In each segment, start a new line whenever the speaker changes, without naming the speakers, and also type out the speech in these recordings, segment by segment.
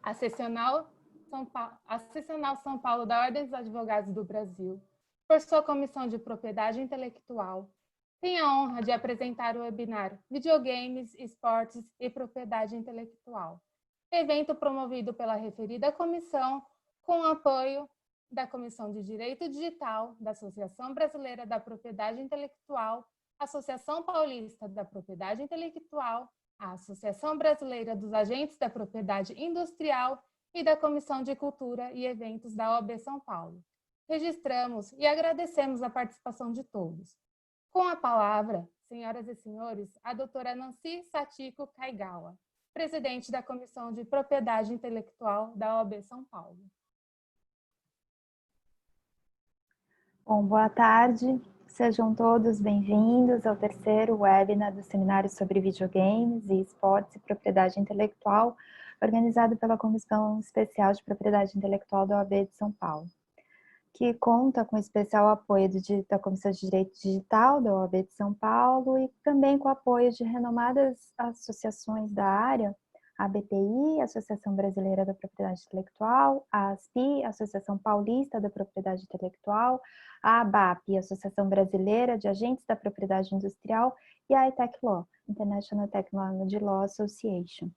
a Seccional São Paulo da Ordem dos Advogados do Brasil, por sua Comissão de Propriedade Intelectual, tem a honra de apresentar o webinar Videogames, Esportes e Propriedade Intelectual, evento promovido pela referida comissão com apoio da Comissão de Direito Digital, da Associação Brasileira da Propriedade Intelectual, Associação Paulista da Propriedade Intelectual, a Associação Brasileira dos Agentes da Propriedade Industrial e da Comissão de Cultura e Eventos da OAB São Paulo. Registramos e agradecemos a participação de todos. Com a palavra, senhoras e senhores, a doutora Nancy Satiko Kaigawa, presidente da Comissão de Propriedade Intelectual da OAB São Paulo.
Bom, boa tarde. Sejam todos bem-vindos ao terceiro webinar do Seminário sobre Videogames e Esportes e Propriedade Intelectual, organizado pela Comissão Especial de Propriedade Intelectual da OAB de São Paulo, que conta com especial apoio da Comissão de Direito Digital da OAB de São Paulo e também com o apoio de renomadas associações da área, a ABPI, Associação Brasileira da Propriedade Intelectual, a ASPI, Associação Paulista da Propriedade Intelectual, a ABAP, Associação Brasileira de Agentes da Propriedade Industrial, e a ITech Law, International Technology Law Association.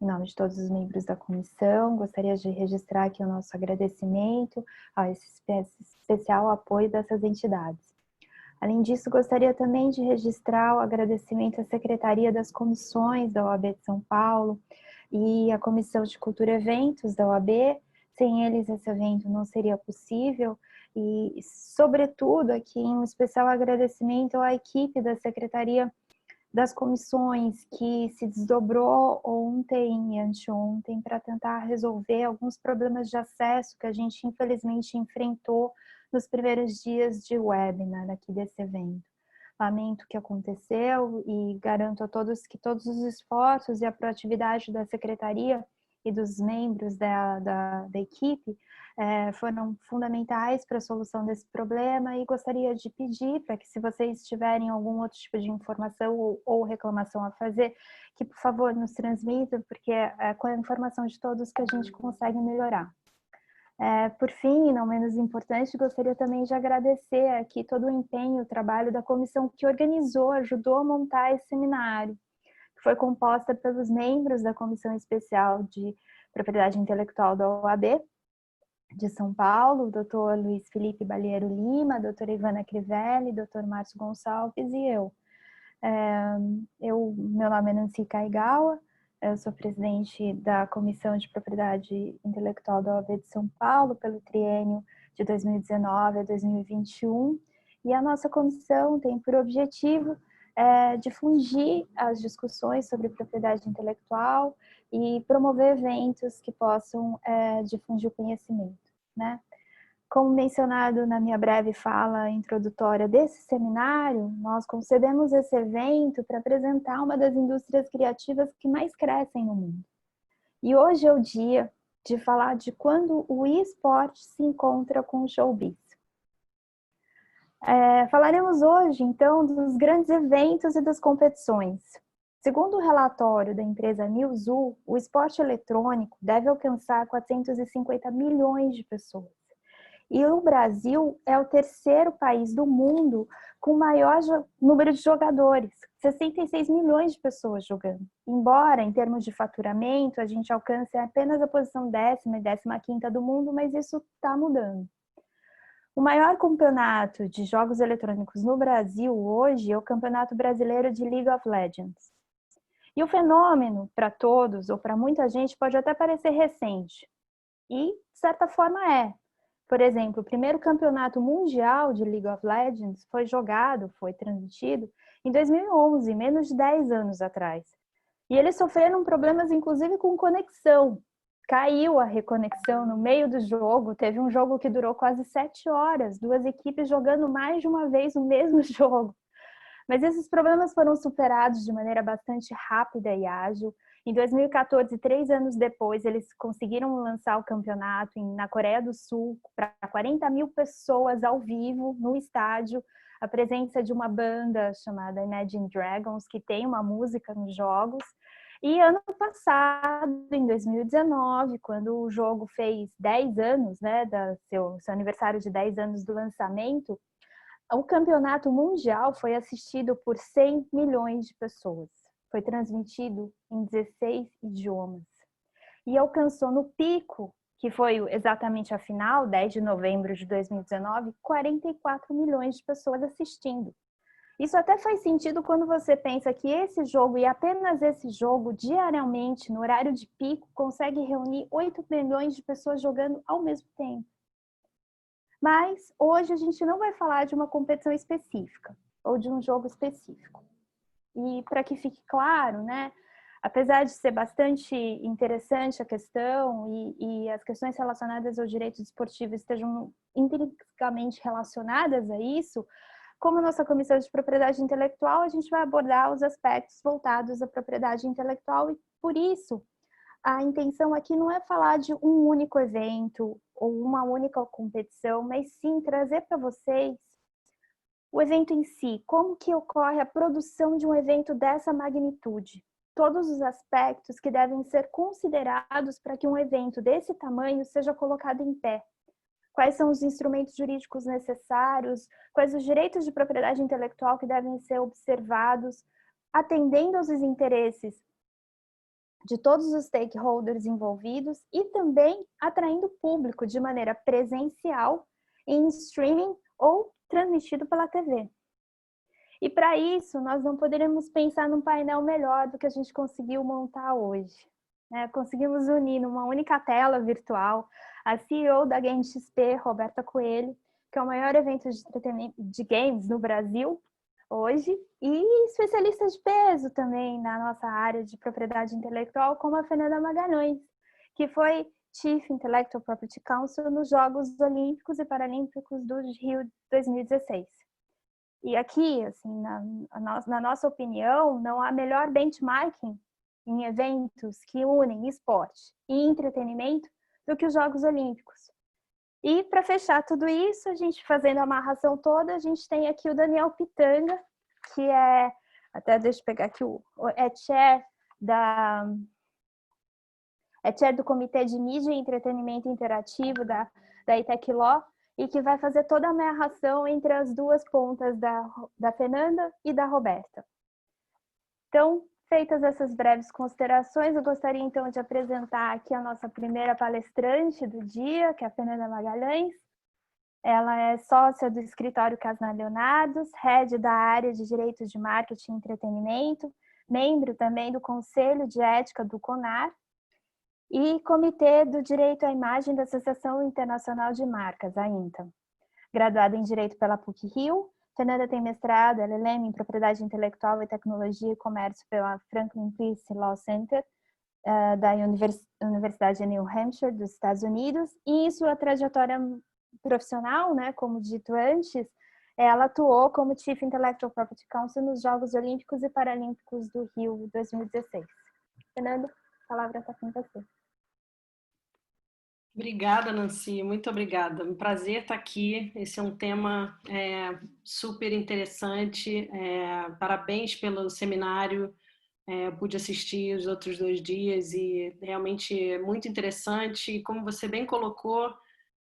Em nome de todos os membros da comissão, gostaria de registrar aqui o nosso agradecimento a esse especial apoio dessas entidades. Além disso, gostaria também de registrar o agradecimento à Secretaria das Comissões da OAB de São Paulo e à Comissão de Cultura e Eventos da OAB. Sem eles, esse evento não seria possível. E, sobretudo, aqui um especial agradecimento à equipe da Secretaria das Comissões, que se desdobrou ontem e anteontem para tentar resolver alguns problemas de acesso que a gente, infelizmente, enfrentou nos primeiros dias de webinar aqui desse evento. Lamento o que aconteceu e garanto a todos que todos os esforços e a proatividade da Secretaria e dos membros da equipe foram fundamentais para a solução desse problema, e gostaria de pedir para que, se vocês tiverem algum outro tipo de informação ou reclamação a fazer, que por favor nos transmitam, porque é com a informação de todos que a gente consegue melhorar. Por fim, e não menos importante, gostaria também de agradecer aqui todo o empenho, o trabalho da comissão que organizou, ajudou a montar esse seminário, que foi composta pelos membros da Comissão Especial de Propriedade Intelectual da OAB de São Paulo, o Dr. Luiz Felipe Balheiro Lima, a doutora Ivana Crivelli, Dr. Márcio Gonçalves e eu. Meu nome é Nancy Kaigawa, eu sou presidente da Comissão de Propriedade Intelectual da OAB de São Paulo pelo triênio de 2019 a 2021, e a nossa comissão tem por objetivo difundir as discussões sobre propriedade intelectual e promover eventos que possam difundir o conhecimento, né? Como mencionado na minha breve fala introdutória desse seminário, nós concedemos esse evento para apresentar uma das indústrias criativas que mais crescem no mundo. E hoje é o dia de falar de quando o esporte se encontra com o showbiz. Falaremos hoje, então, dos grandes eventos e das competições. Segundo o relatório da empresa Newzoo, o esporte eletrônico deve alcançar 450 milhões de pessoas. E o Brasil é o terceiro país do mundo com maior número de jogadores, 66 milhões de pessoas jogando. Embora, em termos de faturamento, a gente alcance apenas a posição 10ª e 15ª do mundo, mas isso está mudando. O maior campeonato de jogos eletrônicos no Brasil hoje é o Campeonato Brasileiro de League of Legends. E o fenômeno, para todos, ou para muita gente, pode até parecer recente. E, de certa forma, é. Por exemplo, o primeiro campeonato mundial de League of Legends foi transmitido em 2011, menos de 10 anos atrás. E eles sofreram problemas, inclusive, com conexão. Caiu a reconexão no meio do jogo, teve um jogo que durou quase 7 horas, 2 equipes jogando mais de uma vez o mesmo jogo. Mas esses problemas foram superados de maneira bastante rápida e ágil. Em 2014, 3 anos depois, eles conseguiram lançar o campeonato na Coreia do Sul para 40 mil pessoas ao vivo, no estádio, a presença de uma banda chamada Imagine Dragons, que tem uma música nos jogos. E ano passado, em 2019, quando o jogo fez 10 anos, né, seu aniversário de 10 anos do lançamento, o campeonato mundial foi assistido por 100 milhões de pessoas. Foi transmitido em 16 idiomas. E alcançou no pico, que foi exatamente a final, 10 de novembro de 2019, 44 milhões de pessoas assistindo. Isso até faz sentido quando você pensa que esse jogo, e apenas esse jogo, diariamente, no horário de pico, consegue reunir 8 milhões de pessoas jogando ao mesmo tempo. Mas hoje a gente não vai falar de uma competição específica ou de um jogo específico. E para que fique claro, né, apesar de ser bastante interessante a questão e as questões relacionadas ao direito desportivo estejam intrinsecamente relacionadas a isso, como nossa comissão de propriedade intelectual, a gente vai abordar os aspectos voltados à propriedade intelectual e, por isso, a intenção aqui não é falar de um único evento ou uma única competição, mas sim trazer para vocês o evento em si, como que ocorre a produção de um evento dessa magnitude, todos os aspectos que devem ser considerados para que um evento desse tamanho seja colocado em pé. Quais são os instrumentos jurídicos necessários, quais os direitos de propriedade intelectual que devem ser observados, atendendo aos interesses de todos os stakeholders envolvidos e também atraindo público de maneira presencial, em streaming ou transmitido pela TV. E para isso, nós não poderíamos pensar num painel melhor do que a gente conseguiu montar hoje. Conseguimos unir numa única tela virtual a CEO da Game XP, Roberta Coelho, que é o maior evento de entretenimento de games no Brasil hoje, e especialistas de peso também na nossa área de propriedade intelectual, como a Fernanda Magalhães, que foi Chief Intellectual Property Counsel nos Jogos Olímpicos e Paralímpicos do Rio 2016. E aqui, assim, na nossa opinião, não há melhor benchmarking em eventos que unem esporte e entretenimento do que os Jogos Olímpicos. E para fechar tudo isso, a gente fazendo a amarração toda, a gente tem aqui o Daniel Pitanga, que até deixa eu pegar aqui, é chair do Comitê de Mídia e Entretenimento Interativo da ITEC Law, e que vai fazer toda a amarração entre as duas pontas da Fernanda e da Roberta. Então, feitas essas breves considerações, eu gostaria então de apresentar aqui a nossa primeira palestrante do dia, que é a Fernanda Magalhães. Ela é sócia do escritório Casnar Leonardos, head da área de Direitos de Marketing e Entretenimento, membro também do Conselho de Ética do CONAR e Comitê do Direito à Imagem da Associação Internacional de Marcas, a INTA. Graduada em Direito pela PUC-Rio, Fernanda tem mestrado LLM em Propriedade Intelectual e Tecnologia e Comércio pela Franklin Pierce Law Center, da Universidade de New Hampshire, dos Estados Unidos, e em sua trajetória profissional, né, como dito antes, ela atuou como Chief Intellectual Property Counsel nos Jogos Olímpicos e Paralímpicos do Rio 2016. Fernanda, a palavra está com você.
Obrigada, Nancy, muito obrigada. Um prazer estar aqui. Esse é um tema super interessante. Parabéns pelo seminário. Eu pude assistir os outros 2 dias e realmente é muito interessante. E como você bem colocou,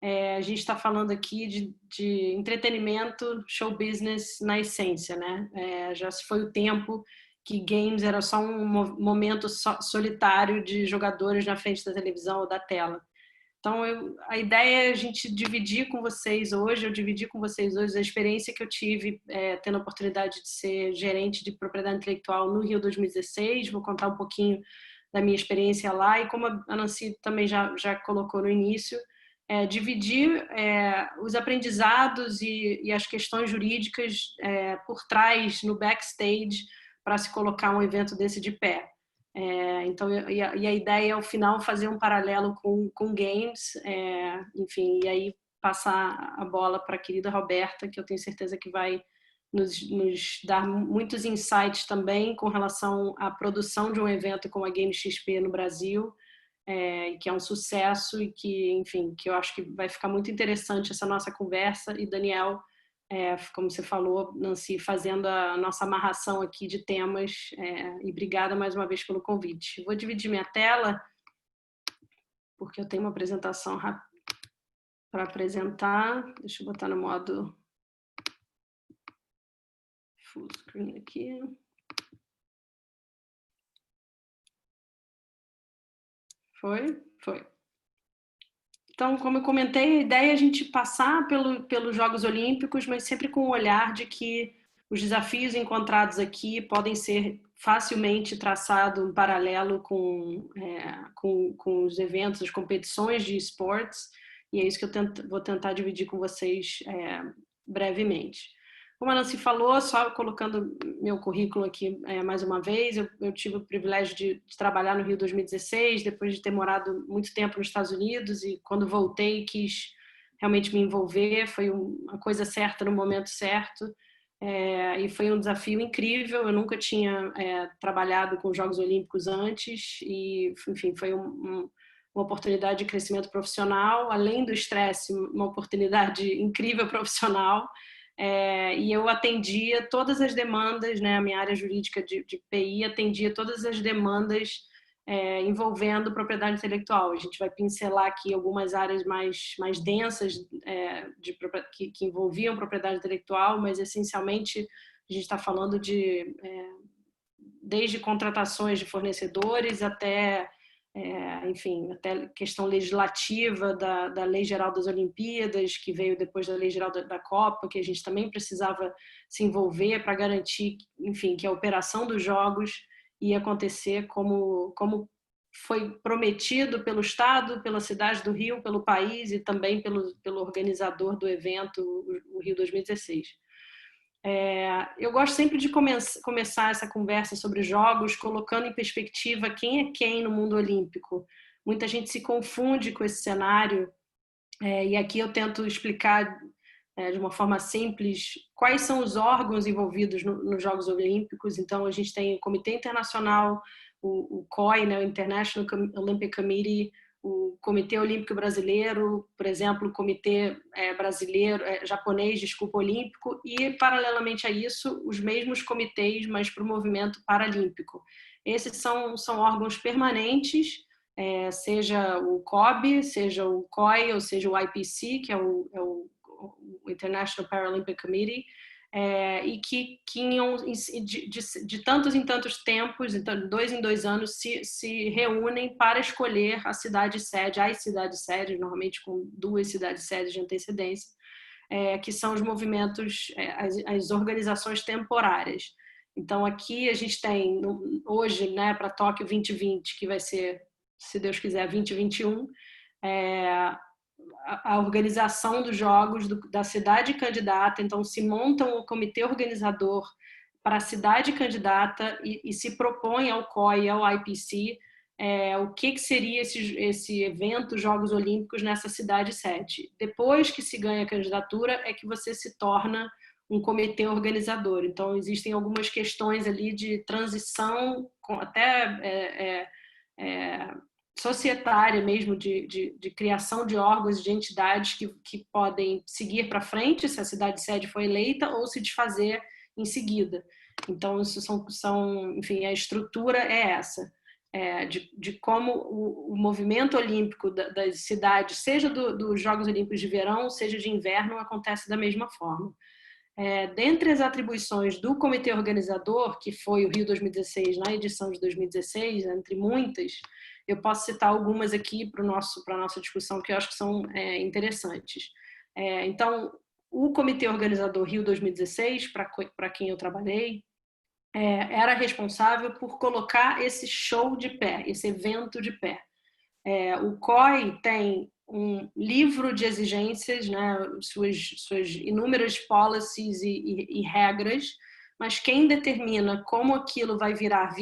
a gente está falando aqui de entretenimento, show business na essência, né? Já se foi o tempo que games era só um momento solitário de jogadores na frente da televisão ou da tela. Então, a ideia é a gente dividir com vocês hoje, a experiência que eu tive tendo a oportunidade de ser gerente de propriedade intelectual no Rio 2016. Vou contar um pouquinho da minha experiência lá e como a Nancy também já colocou no início, dividir os aprendizados e as questões jurídicas por trás, no backstage, para se colocar um evento desse de pé. Então, e a ideia é, ao final, fazer um paralelo com games, enfim, e aí passar a bola para a querida Roberta, que eu tenho certeza que vai nos dar muitos insights também com relação à produção de um evento como a Game XP no Brasil, que é um sucesso e que, enfim, que eu acho que vai ficar muito interessante essa nossa conversa. E, Daniel, como você falou, Nancy, fazendo a nossa amarração aqui de temas, e obrigada mais uma vez pelo convite. Vou dividir minha tela, porque eu tenho uma apresentação rápida para apresentar. Deixa eu botar no modo full screen aqui. Foi? Foi. Então, como eu comentei, a ideia é a gente passar pelos Jogos Olímpicos, mas sempre com o olhar de que os desafios encontrados aqui podem ser facilmente traçados em paralelo com os eventos, as competições de esportes, e é isso que eu vou tentar dividir com vocês brevemente. Como a Nancy falou, só colocando meu currículo aqui mais uma vez, eu tive o privilégio de trabalhar no Rio 2016, depois de ter morado muito tempo nos Estados Unidos, e quando voltei quis realmente me envolver, foi uma coisa certa no momento certo, e foi um desafio incrível. Eu nunca tinha trabalhado com Jogos Olímpicos antes, e enfim, foi uma oportunidade de crescimento profissional, além do estresse, uma oportunidade incrível profissional. E eu atendia todas as demandas, né? A minha área jurídica de PI atendia todas as demandas envolvendo propriedade intelectual. A gente vai pincelar aqui algumas áreas mais densas que envolviam propriedade intelectual, mas essencialmente a gente está falando desde contratações de fornecedores até enfim, até questão legislativa da Lei Geral das Olimpíadas, que veio depois da Lei Geral da Copa, que a gente também precisava se envolver para garantir, enfim, que a operação dos Jogos ia acontecer como foi prometido pelo Estado, pela cidade do Rio, pelo país e também pelo organizador do evento, o Rio 2016. Eu gosto sempre de começar essa conversa sobre jogos colocando em perspectiva quem é quem no mundo olímpico. Muita gente se confunde com esse cenário, e aqui eu tento explicar de uma forma simples quais são os órgãos envolvidos nos Jogos Olímpicos. Então, a gente tem o Comitê Internacional, o COI, né, o International Olympic Committee, o Comitê Olímpico Brasileiro, por exemplo, o Comitê japonês, olímpico, e, paralelamente a isso, os mesmos comitês, mas para o movimento paralímpico. Esses são órgãos permanentes, seja o COB, seja o COI, ou seja o IPC, que é o International Paralympic Committee, e que de tantos em tantos tempos, então 2 em 2 anos, se reúnem para escolher a cidade-sede, as cidades-sedes, normalmente com 2 cidades-sedes de antecedência, que são os movimentos, as organizações temporárias. Então, aqui a gente tem, hoje, né, para Tóquio 2020, que vai ser, se Deus quiser, 2021, a organização dos jogos da cidade candidata. Então, se monta um comitê organizador para a cidade candidata e se propõe ao COI e ao IPC o que seria esse evento Jogos Olímpicos nessa cidade sede. Depois que se ganha a candidatura é que você se torna um comitê organizador. Então, existem algumas questões ali de transição, até societária mesmo, de criação de órgãos, de entidades que podem seguir para frente se a cidade-sede for eleita ou se desfazer em seguida. Então, isso enfim, a estrutura é essa, de como o movimento olímpico das cidades, seja dos Jogos Olímpicos de verão, seja de inverno, acontece da mesma forma. Dentre as atribuições do comitê organizador, que foi o Rio 2016, na edição de 2016, entre muitas, eu posso citar algumas aqui para a nossa discussão que eu acho que são interessantes. Então, o comitê organizador Rio 2016, para quem eu trabalhei, era responsável por colocar esse show de pé, esse evento de pé. O COI tem um livro de exigências, né, suas inúmeras policies e regras, mas quem determina como aquilo vai virar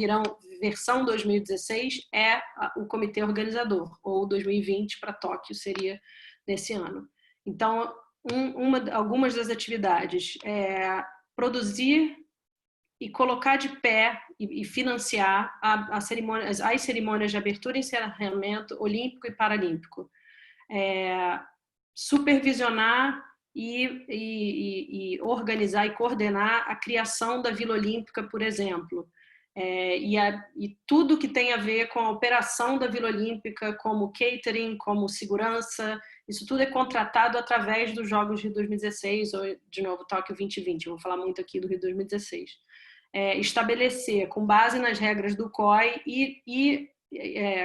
versão 2016 é o comitê organizador, ou 2020 para Tóquio seria nesse ano. Então, algumas das atividades produzir e colocar de pé e financiar as cerimônias de abertura e encerramento olímpico e paralímpico. Supervisionar e organizar e coordenar a criação da Vila Olímpica, por exemplo. E tudo que tem a ver com a operação da Vila Olímpica, como catering, como segurança, isso tudo é contratado através dos Jogos Rio 2016, ou, de novo, Tóquio 2020, eu vou falar muito aqui do Rio 2016. Estabelecer, com base nas regras do COI,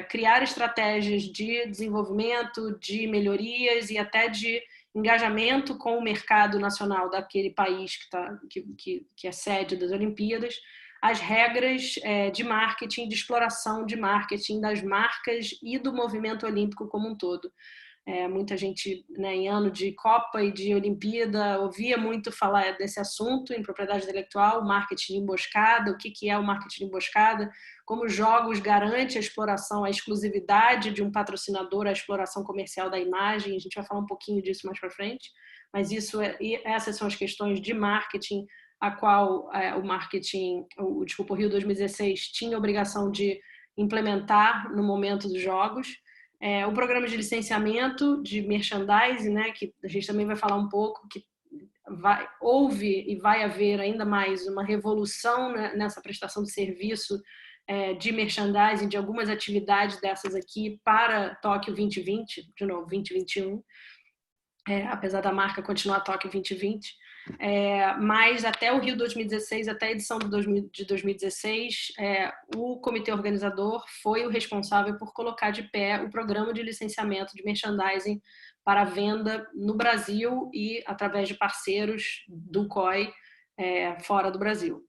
criar estratégias de desenvolvimento, de melhorias e até de engajamento com o mercado nacional daquele país que é sede das Olimpíadas, as regras de marketing, de exploração de marketing das marcas e do movimento olímpico como um todo. Muita gente, né, em ano de Copa e de Olimpíada, ouvia muito falar desse assunto em propriedade intelectual, marketing emboscada, o que é o marketing emboscada, como jogos garante a exploração, a exclusividade de um patrocinador, a exploração comercial da imagem. A gente vai falar um pouquinho disso mais para frente, mas essas são as questões de marketing, a qual o Rio 2016 tinha a obrigação de implementar no momento dos Jogos. O programa de licenciamento de merchandising, né, que a gente também vai falar um pouco, que houve e vai haver ainda mais uma revolução, né, nessa prestação de serviço de merchandising, de algumas atividades dessas aqui para Tóquio 2020, de novo, 2021, apesar da marca continuar Tóquio 2020. Mas até o Rio 2016, até a edição de 2016, o comitê organizador foi o responsável por colocar de pé o programa de licenciamento de merchandising para venda no Brasil e através de parceiros do COI fora do Brasil.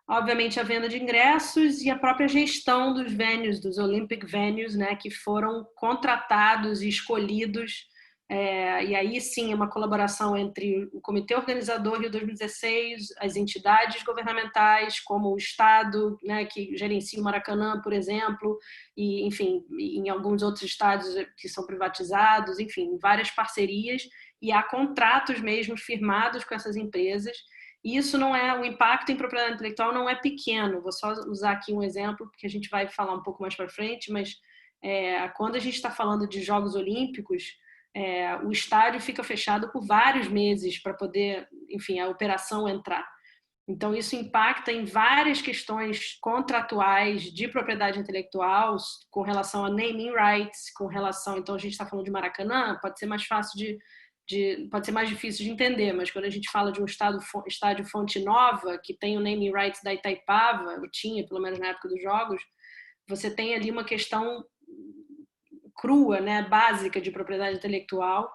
Obviamente, a venda de ingressos e a própria gestão dos venues, dos Olympic venues, né, que foram contratados e escolhidos. E aí sim é uma colaboração entre o comitê organizador Rio 2016, as entidades governamentais, como o Estado, né, que gerencia o Maracanã, por exemplo, e, enfim, em alguns outros estados que são privatizados, enfim, várias parcerias, e há contratos mesmo firmados com essas empresas. E isso não é, o impacto em propriedade intelectual não é pequeno. Vou só usar aqui um exemplo, porque a gente vai falar um pouco mais para frente, mas quando a gente está falando de Jogos Olímpicos, o estádio fica fechado por vários meses para poder, enfim, a operação entrar. Então, isso impacta em várias questões contratuais de propriedade intelectual, com relação a naming rights, com relação... Então, a gente está falando de Maracanã, pode ser mais fácil pode ser mais difícil de entender, mas quando a gente fala de um estádio Fonte Nova, que tem o naming rights da Itaipava, eu tinha, pelo menos na época dos Jogos, você tem ali uma questão crua, né, básica de propriedade intelectual,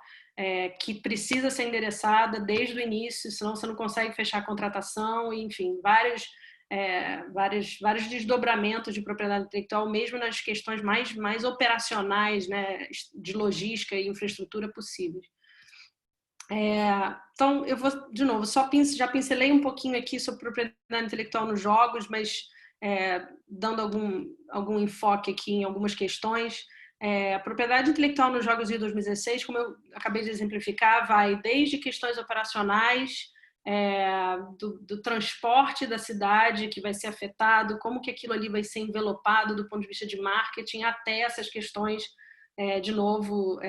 que precisa ser endereçada desde o início, senão você não consegue fechar a contratação, e, enfim, vários desdobramentos de propriedade intelectual, mesmo nas questões mais operacionais, né, de logística e infraestrutura possíveis. Então, eu vou, de novo, já pincelei um pouquinho aqui sobre propriedade intelectual nos jogos, mas dando algum enfoque aqui em algumas questões. A propriedade intelectual nos Jogos Rio 2016, como eu acabei de exemplificar, vai desde questões operacionais, do transporte da cidade que vai ser afetado, como que aquilo ali vai ser envelopado do ponto de vista de marketing, até essas questões, de novo,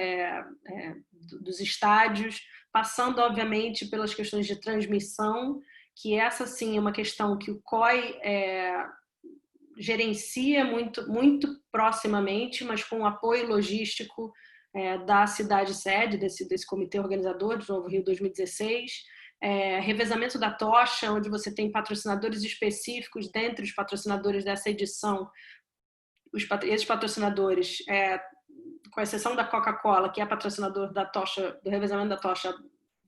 dos estádios, passando, obviamente, pelas questões de transmissão, que essa sim é uma questão que o COI gerencia muito proximamente, mas com o apoio logístico da cidade sede, desse comitê organizador, de novo, Rio 2016, revezamento da tocha, onde você tem patrocinadores específicos dentre os patrocinadores dessa edição. Esses patrocinadores, com exceção da Coca-Cola, que é patrocinador da tocha, do revezamento da tocha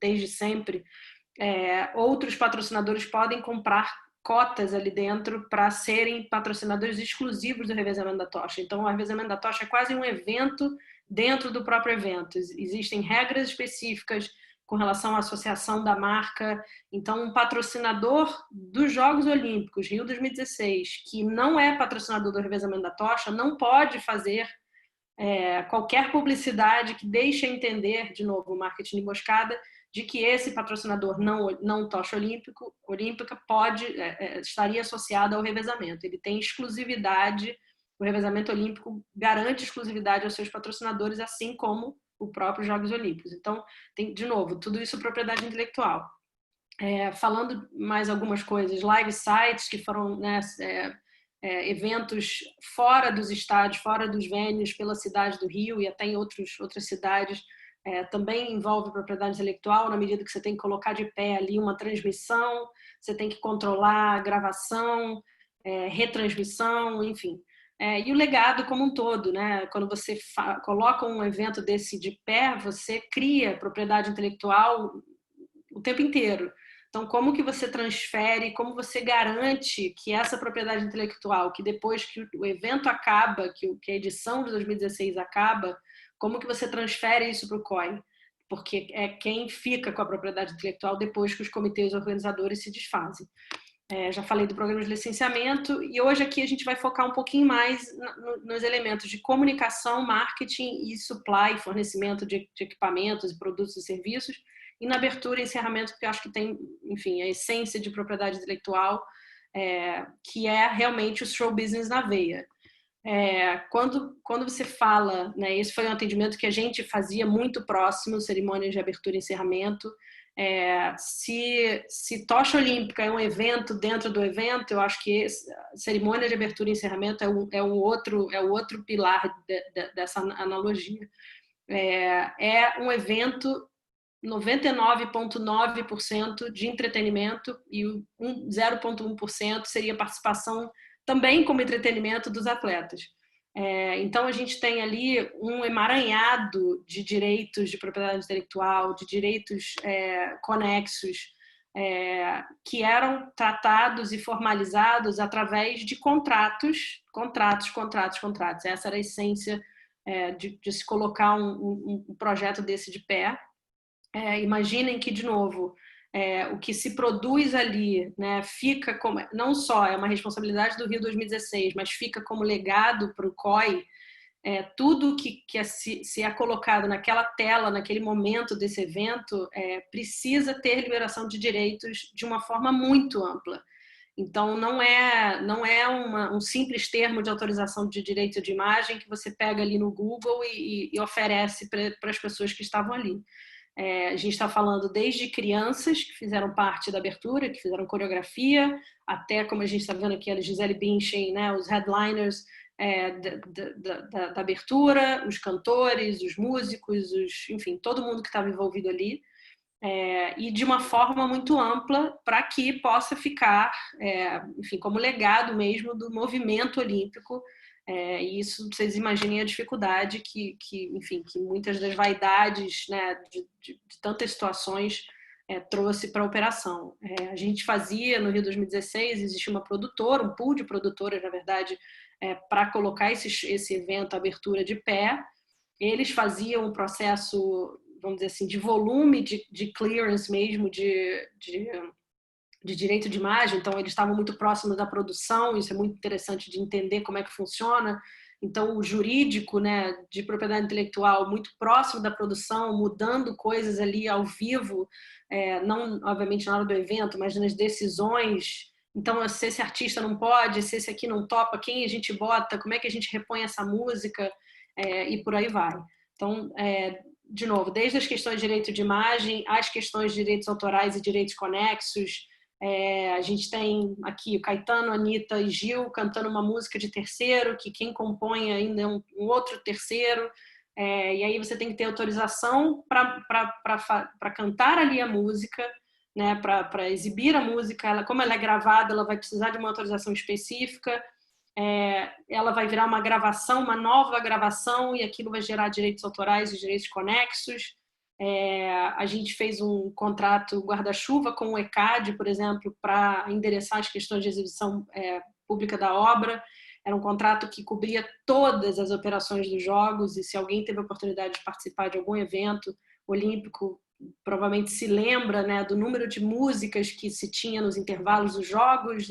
desde sempre, outros patrocinadores podem comprar cotas ali dentro para serem patrocinadores exclusivos do revezamento da tocha. Então, o revezamento da tocha é quase um evento dentro do próprio evento. Existem regras específicas com relação à associação da marca. Então, um patrocinador dos Jogos Olímpicos Rio 2016, que não é patrocinador do revezamento da tocha, não pode fazer qualquer publicidade que deixe entender, de novo, marketing emboscada, de que esse patrocinador não tocha olímpica estaria associado ao revezamento. Ele tem exclusividade, o revezamento olímpico garante exclusividade aos seus patrocinadores, assim como os próprios Jogos Olímpicos. Então, tem, de novo, tudo isso propriedade intelectual. Falando mais algumas coisas, live sites que foram, né, eventos fora dos estádios, fora dos venues, pela cidade do Rio e até em outras cidades, também envolve propriedade intelectual, na medida que você tem que colocar de pé ali uma transmissão, você tem que controlar a gravação, retransmissão, enfim. E o legado como um todo, né? Quando você coloca um evento desse de pé, você cria propriedade intelectual o tempo inteiro. Então, como que você transfere, como você garante que essa propriedade intelectual, que depois que o evento acaba, que a edição de 2016 acaba, como que você transfere isso para o COI? Porque é quem fica com a propriedade intelectual depois que os comitês organizadores se desfazem. Já falei do programa de licenciamento e hoje aqui a gente vai focar um pouquinho mais nos elementos de comunicação, marketing e supply, fornecimento de equipamentos, produtos e serviços, e na abertura e encerramento, porque eu acho que tem, enfim, a essência de propriedade intelectual, que é realmente o show business na veia. Quando você fala, né, esse foi um atendimento que a gente fazia muito próximo, cerimônias de abertura e encerramento. Se tocha olímpica é um evento dentro do evento, eu acho que cerimônia de abertura e encerramento é o outro pilar dessa analogia. É um evento 99,9% de entretenimento e 0,1% seria participação também como entretenimento dos atletas. Então, a gente tem ali um emaranhado de direitos de propriedade intelectual, de direitos conexos, que eram tratados e formalizados através de contratos. Essa era a essência de se colocar um projeto desse de pé. Imaginem que, de novo, o que se produz ali, né, fica como, não só é uma responsabilidade do Rio 2016, mas fica como legado para o COI. Tudo que se é colocado naquela tela, naquele momento desse evento, precisa ter liberação de direitos de uma forma muito ampla. Então, não é um simples termo de autorização de direito de imagem que você pega ali no Google e oferece para as pessoas que estavam ali. A gente está falando desde crianças que fizeram parte da abertura, que fizeram coreografia, até, como a gente está vendo aqui, a Gisele Bündchen, né, os headliners da abertura, os cantores, os músicos, enfim, todo mundo que estava envolvido ali, e de uma forma muito ampla para que possa ficar, enfim, como legado mesmo do movimento olímpico. E isso, vocês imaginem a dificuldade que muitas das vaidades, né, de tantas situações trouxe para a operação. A gente fazia, no Rio 2016, existia uma produtora, um pool de produtoras, na verdade, para colocar esse evento, a abertura de pé. Eles faziam um processo, vamos dizer assim, de volume, de clearance mesmo, de direito de imagem, então eles estavam muito próximos da produção, isso é muito interessante de entender como é que funciona. Então, o jurídico, né, de propriedade intelectual muito próximo da produção, mudando coisas ali ao vivo, não, obviamente, na hora do evento, mas nas decisões. Então, se esse artista não pode, se esse aqui não topa, quem a gente bota, como é que a gente repõe essa música, e por aí vai. Então, de novo, desde as questões de direito de imagem, as questões de direitos autorais e direitos conexos. A gente tem aqui o Caetano, Anitta e Gil cantando uma música de terceiro, que quem compõe ainda é um outro terceiro, e aí você tem que ter autorização para cantar ali a música, né, para exibir a música. Como ela é gravada, ela vai precisar de uma autorização específica, ela vai virar uma gravação, uma nova gravação, e aquilo vai gerar direitos autorais e direitos conexos. A gente fez um contrato guarda-chuva com o ECAD, por exemplo, para endereçar as questões de exibição pública da obra. Era um contrato que cobria todas as operações dos Jogos, e se alguém teve a oportunidade de participar de algum evento olímpico, provavelmente se lembra, né, do número de músicas que se tinha nos intervalos dos Jogos,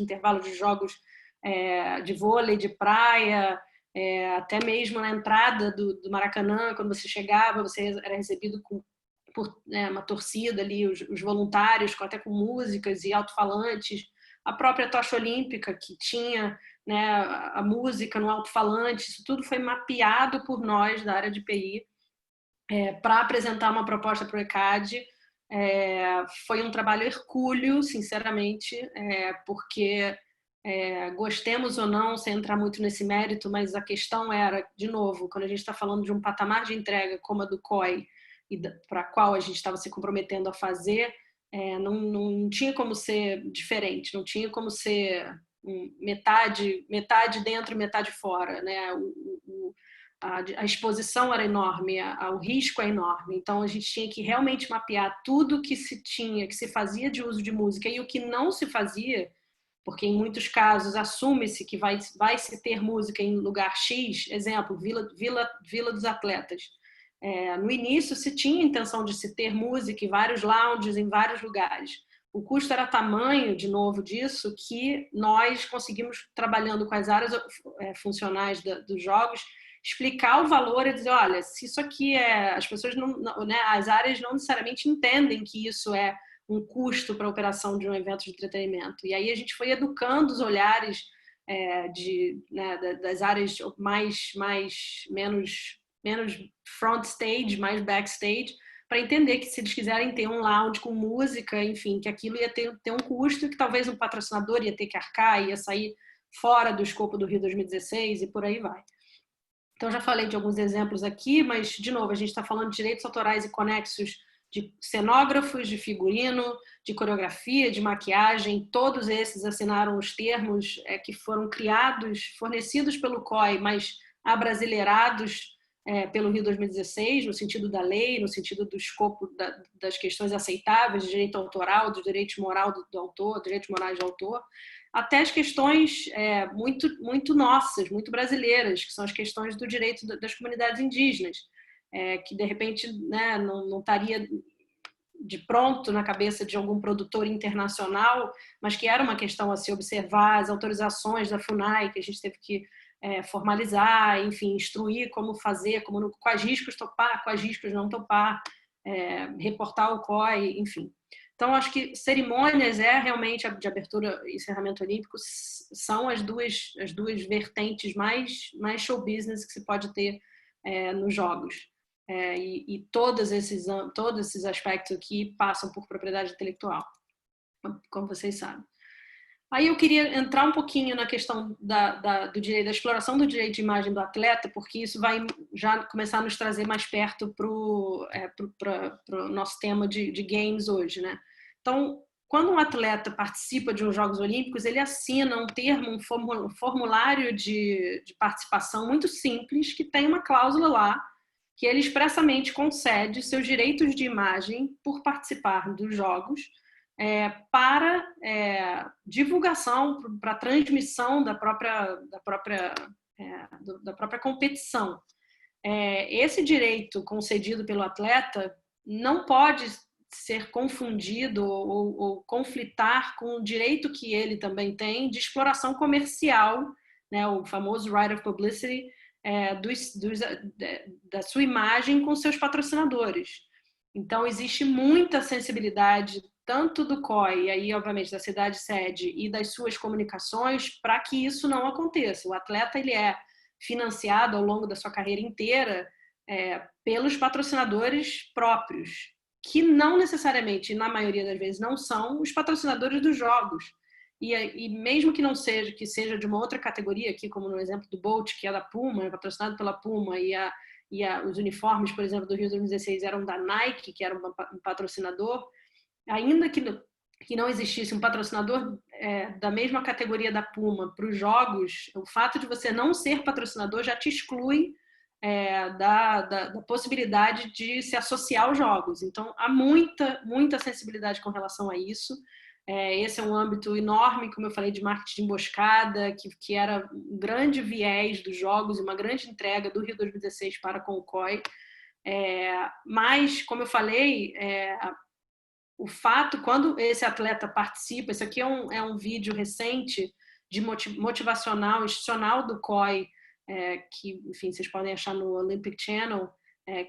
de vôlei, de praia, até mesmo na entrada do Maracanã, quando você chegava, você era recebido por uma torcida ali, os voluntários, até com músicas e alto-falantes. A própria tocha olímpica, que tinha, né, a música no alto-falante, isso tudo foi mapeado por nós da área de PI. para apresentar uma proposta para o ECAD. Foi um trabalho hercúleo, sinceramente, porque gostemos ou não, sem entrar muito nesse mérito, mas a questão era, de novo, quando a gente está falando de um patamar de entrega como a do COI, para a qual a gente estava se comprometendo a fazer, não tinha como ser diferente, não tinha como ser metade dentro e metade fora, né? A exposição era enorme, o risco é enorme, então a gente tinha que realmente mapear tudo que se fazia de uso de música e o que não se fazia, porque em muitos casos assume-se que vai se ter música em lugar X, exemplo, Vila dos Atletas. No início se tinha a intenção de se ter música em vários lounges, em vários lugares. O custo era tamanho, de novo, disso, que nós conseguimos, trabalhando com as áreas funcionais dos jogos, explicar o valor e dizer, olha, se isso aqui as pessoas né, as áreas não necessariamente entendem que isso é um custo para a operação de um evento de entretenimento. E aí a gente foi educando os olhares né, das áreas menos front stage, mais backstage, para entender que se eles quiserem ter um lounge com música, enfim, que aquilo ia ter um custo que talvez um patrocinador ia ter que arcar, ia sair fora do escopo do Rio 2016 e por aí vai. Então, já falei de alguns exemplos aqui, mas, de novo, a gente está falando de direitos autorais e conexos de cenógrafos, de figurino, de coreografia, de maquiagem. Todos esses assinaram os termos que foram criados, fornecidos pelo COI, mas abrasileirados pelo Rio 2016, no sentido da lei, no sentido do escopo das questões aceitáveis de direito autoral, do direito moral do autor, direitos morais do autor, até as questões muito nossas, muito brasileiras, que são as questões do direito das comunidades indígenas, que de repente, né, não estaria de pronto na cabeça de algum produtor internacional, mas que era uma questão a se observar, as autorizações da FUNAI, que a gente teve que formalizar, enfim, instruir como fazer, quais riscos topar, quais riscos não topar, reportar o COI, enfim. Então, acho que cerimônias realmente de abertura e encerramento olímpico são as duas vertentes mais show business que se pode ter nos Jogos. E todos esses aspectos aqui passam por propriedade intelectual, como vocês sabem. Aí eu queria entrar um pouquinho na questão do direito, da exploração do direito de imagem do atleta, porque isso vai já começar a nos trazer mais perto para o nosso tema de games hoje, né? Então, quando um atleta participa de uns Jogos Olímpicos, ele assina um termo, um formulário de participação muito simples, que tem uma cláusula lá, que ele expressamente concede seus direitos de imagem por participar dos Jogos, para divulgação, para transmissão da própria competição. Esse direito concedido pelo atleta não pode ser confundido ou conflitar com o direito que ele também tem de exploração comercial, né, o famoso right of publicity, da sua imagem com seus patrocinadores. Então, existe muita sensibilidade, tanto do COI, e aí, obviamente, da cidade sede e das suas comunicações, para que isso não aconteça. O atleta ele é financiado ao longo da sua carreira inteira pelos patrocinadores próprios, que não necessariamente, na maioria das vezes, não são os patrocinadores dos jogos. E mesmo que não seja, que seja de uma outra categoria, aqui como no exemplo do Bolt, que é da Puma, patrocinado pela Puma, os uniformes, por exemplo, do Rio 2016 eram da Nike, que era um patrocinador, ainda que não existisse um patrocinador da mesma categoria da Puma para os jogos, o fato de você não ser patrocinador já te exclui da possibilidade de se associar aos jogos. Então, há muita sensibilidade com relação a isso. Esse é um âmbito enorme, como eu falei, de marketing de emboscada, que era um grande viés dos jogos e uma grande entrega do Rio 2016 para com o COI. Mas, como eu falei, o fato, quando esse atleta participa, isso aqui é um vídeo recente de motivacional, institucional do COI, que, enfim, vocês podem achar no Olympic Channel,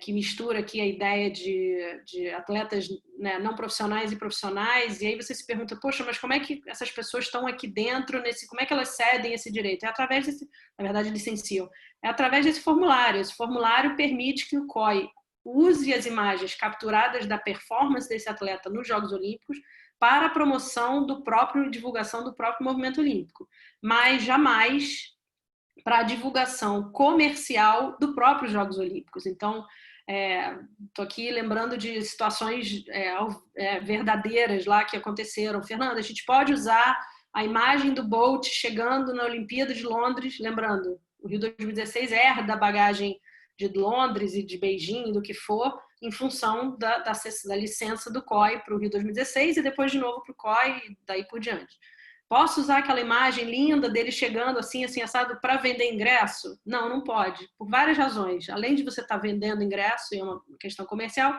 que mistura aqui a ideia de atletas, né, não profissionais e profissionais, e aí você se pergunta, poxa, mas como é que essas pessoas estão aqui dentro, como é que elas cedem esse direito? É através desse, na verdade, licenciam, é através desse formulário. Esse formulário permite que o COI use as imagens capturadas da performance desse atleta nos Jogos Olímpicos para a promoção do próprio, divulgação do próprio movimento olímpico, mas jamais para a divulgação comercial do próprio Jogos Olímpicos. Então, estou aqui lembrando de situações verdadeiras lá que aconteceram. Fernanda, a gente pode usar a imagem do Bolt chegando na Olimpíada de Londres, lembrando, o Rio 2016 herda a bagagem de Londres e de Beijing, do que for, em função da licença do COI para o Rio 2016 e depois de novo para o COI e daí por diante. Posso usar aquela imagem linda dele chegando assim assado para vender ingresso? Não, não pode, por várias razões. Além de você estar vendendo ingresso, e é uma questão comercial,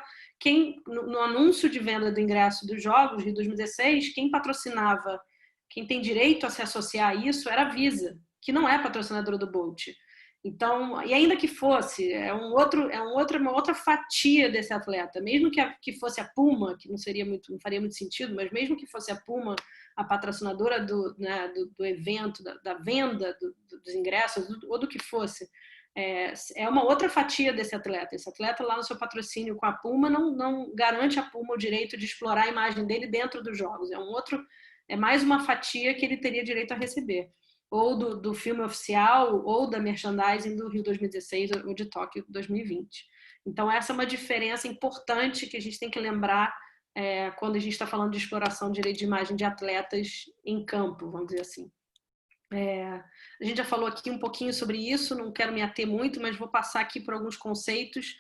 no anúncio de venda do ingresso dos Jogos Rio 2016, quem patrocinava, quem tem direito a se associar a isso era a Visa, que não é patrocinadora do Bolt. Então, e ainda que fosse, uma outra fatia desse atleta, mesmo que fosse a Puma, que não faria muito sentido, mas mesmo que fosse a Puma a patrocinadora do evento, da venda dos ingressos, ou do que fosse, é uma outra fatia desse atleta. Esse atleta lá no seu patrocínio com a Puma não garante a Puma o direito de explorar a imagem dele dentro dos Jogos. É mais uma fatia que ele teria direito a receber, ou do filme oficial, ou da merchandising do Rio 2016 ou de Tóquio 2020. Então, essa é uma diferença importante que a gente tem que lembrar quando a gente está falando de exploração de direito de imagem de atletas em campo, vamos dizer assim. A gente já falou aqui um pouquinho sobre isso, não quero me ater muito, mas vou passar aqui por alguns conceitos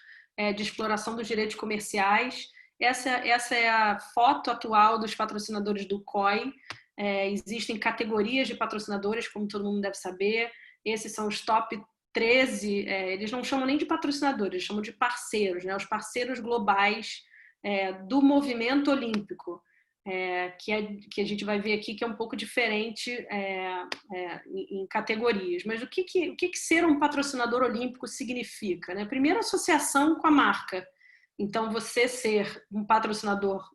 de exploração dos direitos comerciais. Essa é a foto atual dos patrocinadores do COI. Existem categorias de patrocinadores, como todo mundo deve saber. Esses são os top 13, eles não chamam nem de patrocinadores, eles chamam de parceiros, né? Os parceiros globais do movimento olímpico, que a gente vai ver aqui que é um pouco diferente em categorias. Mas o que ser um patrocinador olímpico significa, né? Primeiro, associação com a marca. Então, você ser um patrocinador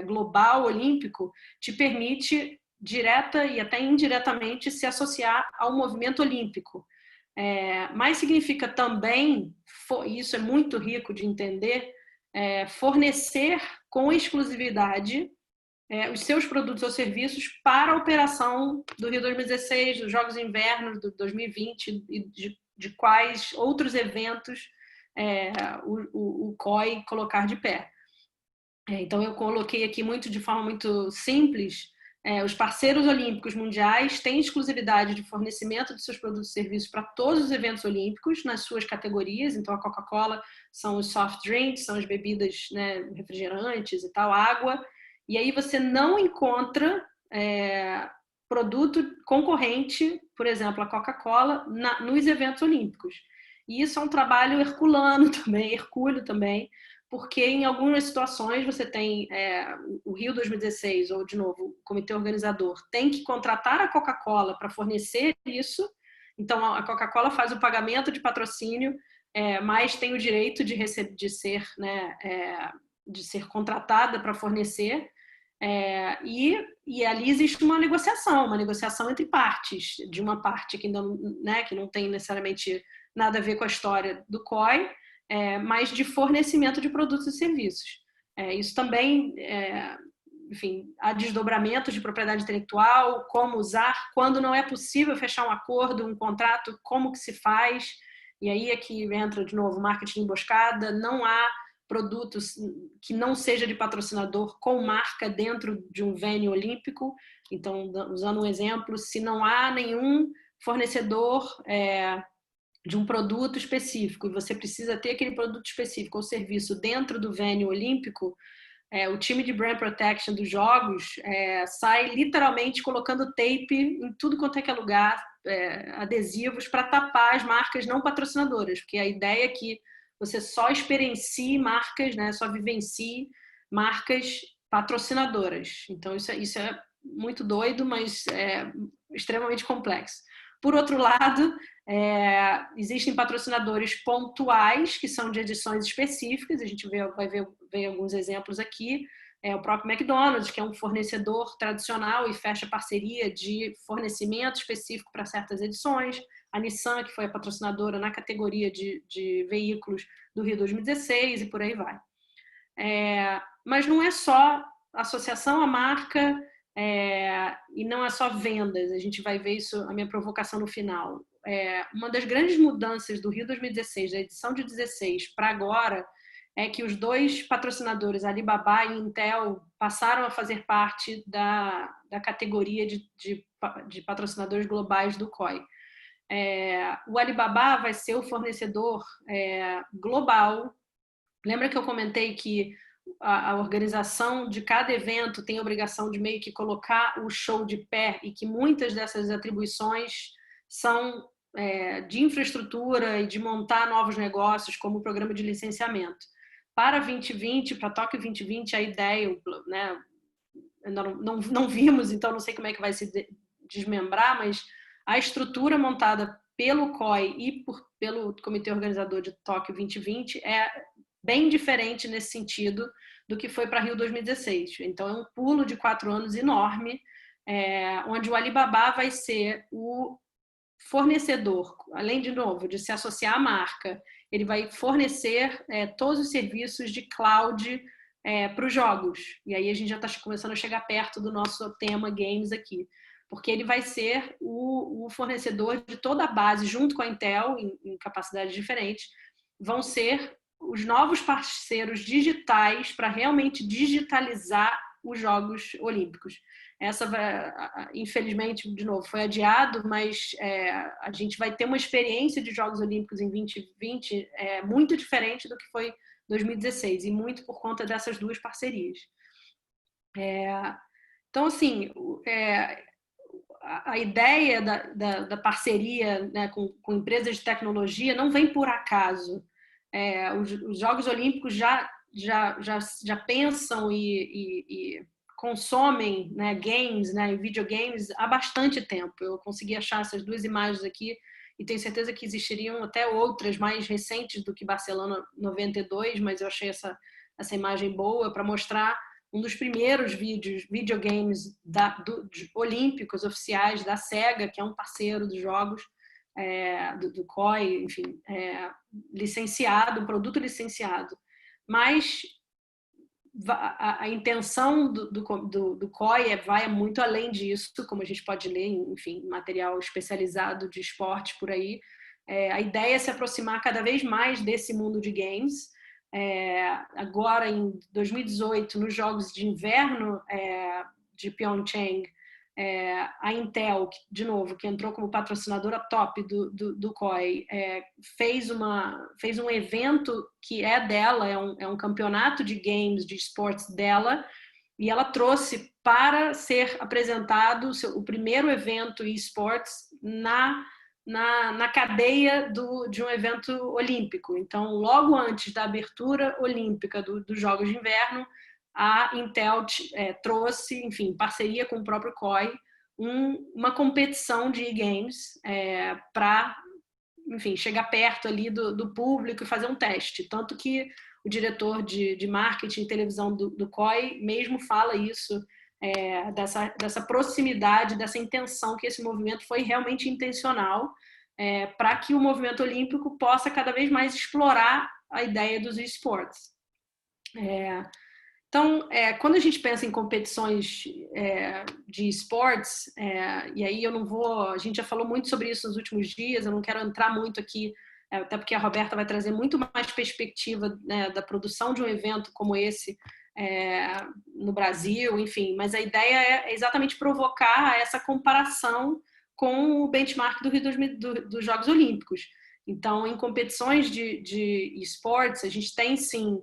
global olímpico te permite, direta e até indiretamente, se associar ao movimento olímpico. Mas significa também, isso é muito rico de entender, fornecer com exclusividade os seus produtos ou serviços para a operação do Rio 2016, dos Jogos Invernos do 2020 e de quais outros eventos o COI colocar de pé. Então, eu coloquei aqui de forma muito simples, os parceiros olímpicos mundiais têm exclusividade de fornecimento de seus produtos e serviços para todos os eventos olímpicos, nas suas categorias. Então, a Coca-Cola são os soft drinks, são as bebidas, né, refrigerantes e tal, água. E aí você não encontra produto concorrente, por exemplo, a Coca-Cola, nos eventos olímpicos. E isso é um trabalho hercúleo também, porque em algumas situações você tem o Rio 2016, ou de novo, o comitê organizador, tem que contratar a Coca-Cola para fornecer isso. Então, a Coca-Cola faz o pagamento de patrocínio, mas tem o direito de ser contratada para fornecer. E ali existe uma negociação entre partes, de uma parte que não tem necessariamente nada a ver com a história do COI, mas de fornecimento de produtos e serviços. Isso também, enfim, há desdobramentos de propriedade intelectual, como usar, quando não é possível fechar um acordo, um contrato, como que se faz, e aí é que entra de novo marketing emboscada. Não há produtos que não seja de patrocinador com marca dentro de um venue olímpico. Então, usando um exemplo, se não há nenhum fornecedor de um produto específico e você precisa ter aquele produto específico ou serviço dentro do venue olímpico, o time de brand protection dos jogos sai literalmente colocando tape em tudo quanto é que é lugar, adesivos, para tapar as marcas não patrocinadoras, porque a ideia é que você só experiencie marcas, né, só vivencie marcas patrocinadoras. Então, isso é muito doido, mas é extremamente complexo. Por outro lado, existem patrocinadores pontuais, que são de edições específicas, a gente vai ver alguns exemplos aqui, o próprio McDonald's, que é um fornecedor tradicional e fecha parceria de fornecimento específico para certas edições, a Nissan, que foi a patrocinadora na categoria de veículos do Rio 2016 e por aí vai. Mas não é só associação à marca e não é só vendas, a gente vai ver isso, a minha provocação no final. Uma das grandes mudanças do Rio 2016, da edição de 16 para agora, é que os dois patrocinadores, Alibaba e Intel, passaram a fazer parte da categoria de patrocinadores globais do COI. O Alibaba vai ser o fornecedor global. Lembra que eu comentei que a organização de cada evento tem a obrigação de meio que colocar o show de pé e que muitas dessas atribuições são de infraestrutura e de montar novos negócios, como o programa de licenciamento. Para 2020, para Tóquio 2020, a ideia, né, não vimos, então não sei como é que vai se desmembrar, mas a estrutura montada pelo COI e pelo Comitê Organizador de Tóquio 2020 é bem diferente nesse sentido do que foi para Rio 2016. Então, é um pulo de 4 anos enorme, onde o Alibaba vai ser o fornecedor, além, de novo, de se associar à marca, ele vai fornecer todos os serviços de cloud para os jogos. E aí a gente já está começando a chegar perto do nosso tema games aqui. Porque ele vai ser o fornecedor de toda a base, junto com a Intel, em capacidades diferentes, vão ser os novos parceiros digitais para realmente digitalizar os Jogos Olímpicos. Essa, infelizmente, de novo, foi adiado, mas a gente vai ter uma experiência de Jogos Olímpicos em 2020 muito diferente do que foi 2016, e muito por conta dessas duas parcerias. Então, assim, a ideia da parceria, né, com empresas de tecnologia não vem por acaso. Os Jogos Olímpicos já pensam e consomem, né, games, né, videogames há bastante tempo. Eu consegui achar essas duas imagens aqui e tenho certeza que existiriam até outras mais recentes do que Barcelona 92, mas eu achei essa imagem boa para mostrar um dos primeiros videogames olímpicos oficiais da SEGA, que é um parceiro dos jogos, do COI, enfim, licenciado, um produto licenciado. Mas a intenção do COI vai muito além disso, como a gente pode ler, enfim, material especializado de esporte por aí. A ideia é se aproximar cada vez mais desse mundo de games. Agora, em 2018, nos Jogos de Inverno de Pyeongchang, a Intel, de novo, que entrou como patrocinadora top do COI, fez um evento que é dela, é um campeonato de games, de esportes dela, e ela trouxe para ser apresentado o primeiro evento esportes na cadeia de um evento olímpico. Então, logo antes da abertura olímpica dos Jogos de Inverno, a Intel trouxe, enfim, em parceria com o próprio COI, uma competição de e-games para, enfim, chegar perto ali do público e fazer um teste. Tanto que o diretor de marketing e televisão do COI mesmo fala isso, dessa proximidade, dessa intenção, que esse movimento foi realmente intencional para que o movimento olímpico possa cada vez mais explorar a ideia dos esportes. Então, quando a gente pensa em competições de esportes, e aí a gente já falou muito sobre isso nos últimos dias, eu não quero entrar muito aqui, até porque a Roberta vai trazer muito mais perspectiva, né, da produção de um evento como esse no Brasil, enfim, mas a ideia é exatamente provocar essa comparação com o benchmark dos Jogos Olímpicos. Então, em competições de esportes, a gente tem, sim,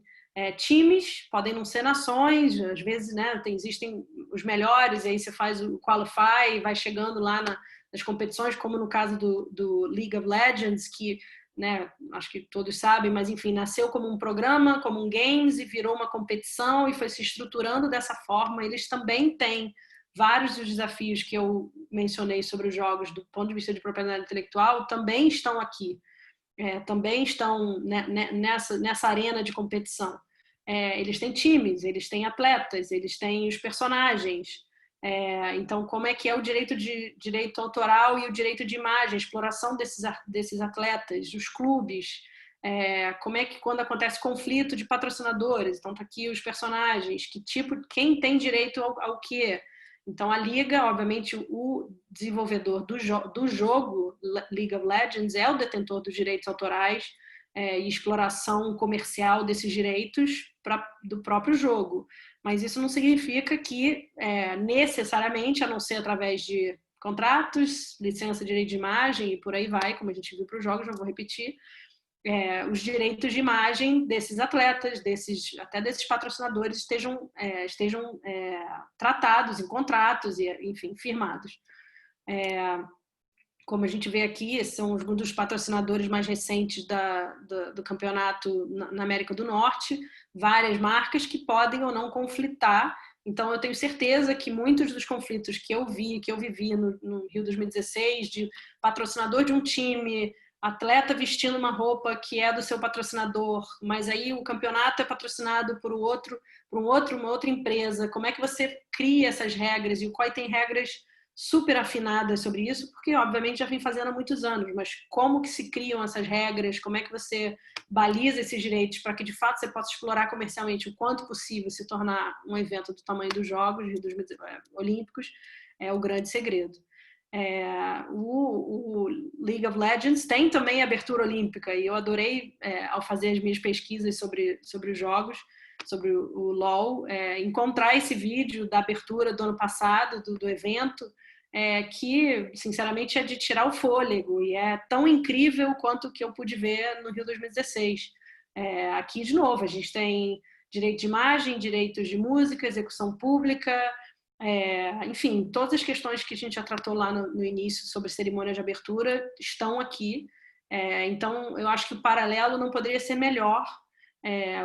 times, podem não ser nações, às vezes, né, existem os melhores, e aí você faz o qualify e vai chegando lá nas competições, como no caso do League of Legends, que, né, acho que todos sabem, mas enfim, nasceu como um programa, como um games, e virou uma competição e foi se estruturando dessa forma. Eles também têm vários dos desafios que eu mencionei sobre os jogos do ponto de vista de propriedade intelectual, também estão aqui, também estão nessa arena de competição. eles têm times, eles têm atletas, eles têm os personagens. Então, como é que é o direito autoral e o direito de imagem, a exploração desses atletas, os clubes, como é que quando acontece conflito de patrocinadores, então tá aqui os personagens, quem tem direito ao quê? Então a Liga, obviamente, o desenvolvedor do jogo League of Legends é o detentor dos direitos autorais e exploração comercial desses direitos do próprio jogo. Mas isso não significa que necessariamente, a não ser através de contratos, licença de direito de imagem e por aí vai, como a gente viu para os jogos, não vou repetir, os direitos de imagem desses atletas, até desses patrocinadores estejam tratados em contratos e, enfim, firmados. Como a gente vê aqui, são um dos patrocinadores mais recentes do campeonato na América do Norte, várias marcas que podem ou não conflitar. Então, eu tenho certeza que muitos dos conflitos que eu vivi no Rio 2016, de patrocinador de um time, atleta vestindo uma roupa que é do seu patrocinador, mas aí o campeonato é patrocinado por uma outra empresa. Como é que você cria essas regras? E o COI tem regras super afinadas sobre isso, porque obviamente já vem fazendo há muitos anos, mas como que se criam essas regras? Como é que você baliza esses direitos para que de fato você possa explorar comercialmente o quanto possível se tornar um evento do tamanho dos Jogos Olímpicos? É o grande segredo. O League of Legends tem também abertura olímpica e eu adorei, ao fazer as minhas pesquisas sobre os jogos, sobre o LoL, encontrar esse vídeo da abertura do ano passado, do evento, que, sinceramente, é de tirar o fôlego e é tão incrível quanto o que eu pude ver no Rio 2016. Aqui, de novo, a gente tem direito de imagem, direitos de música, execução pública, enfim, todas as questões que a gente já tratou lá no início sobre cerimônia de abertura estão aqui. Então, eu acho que o paralelo não poderia ser melhor.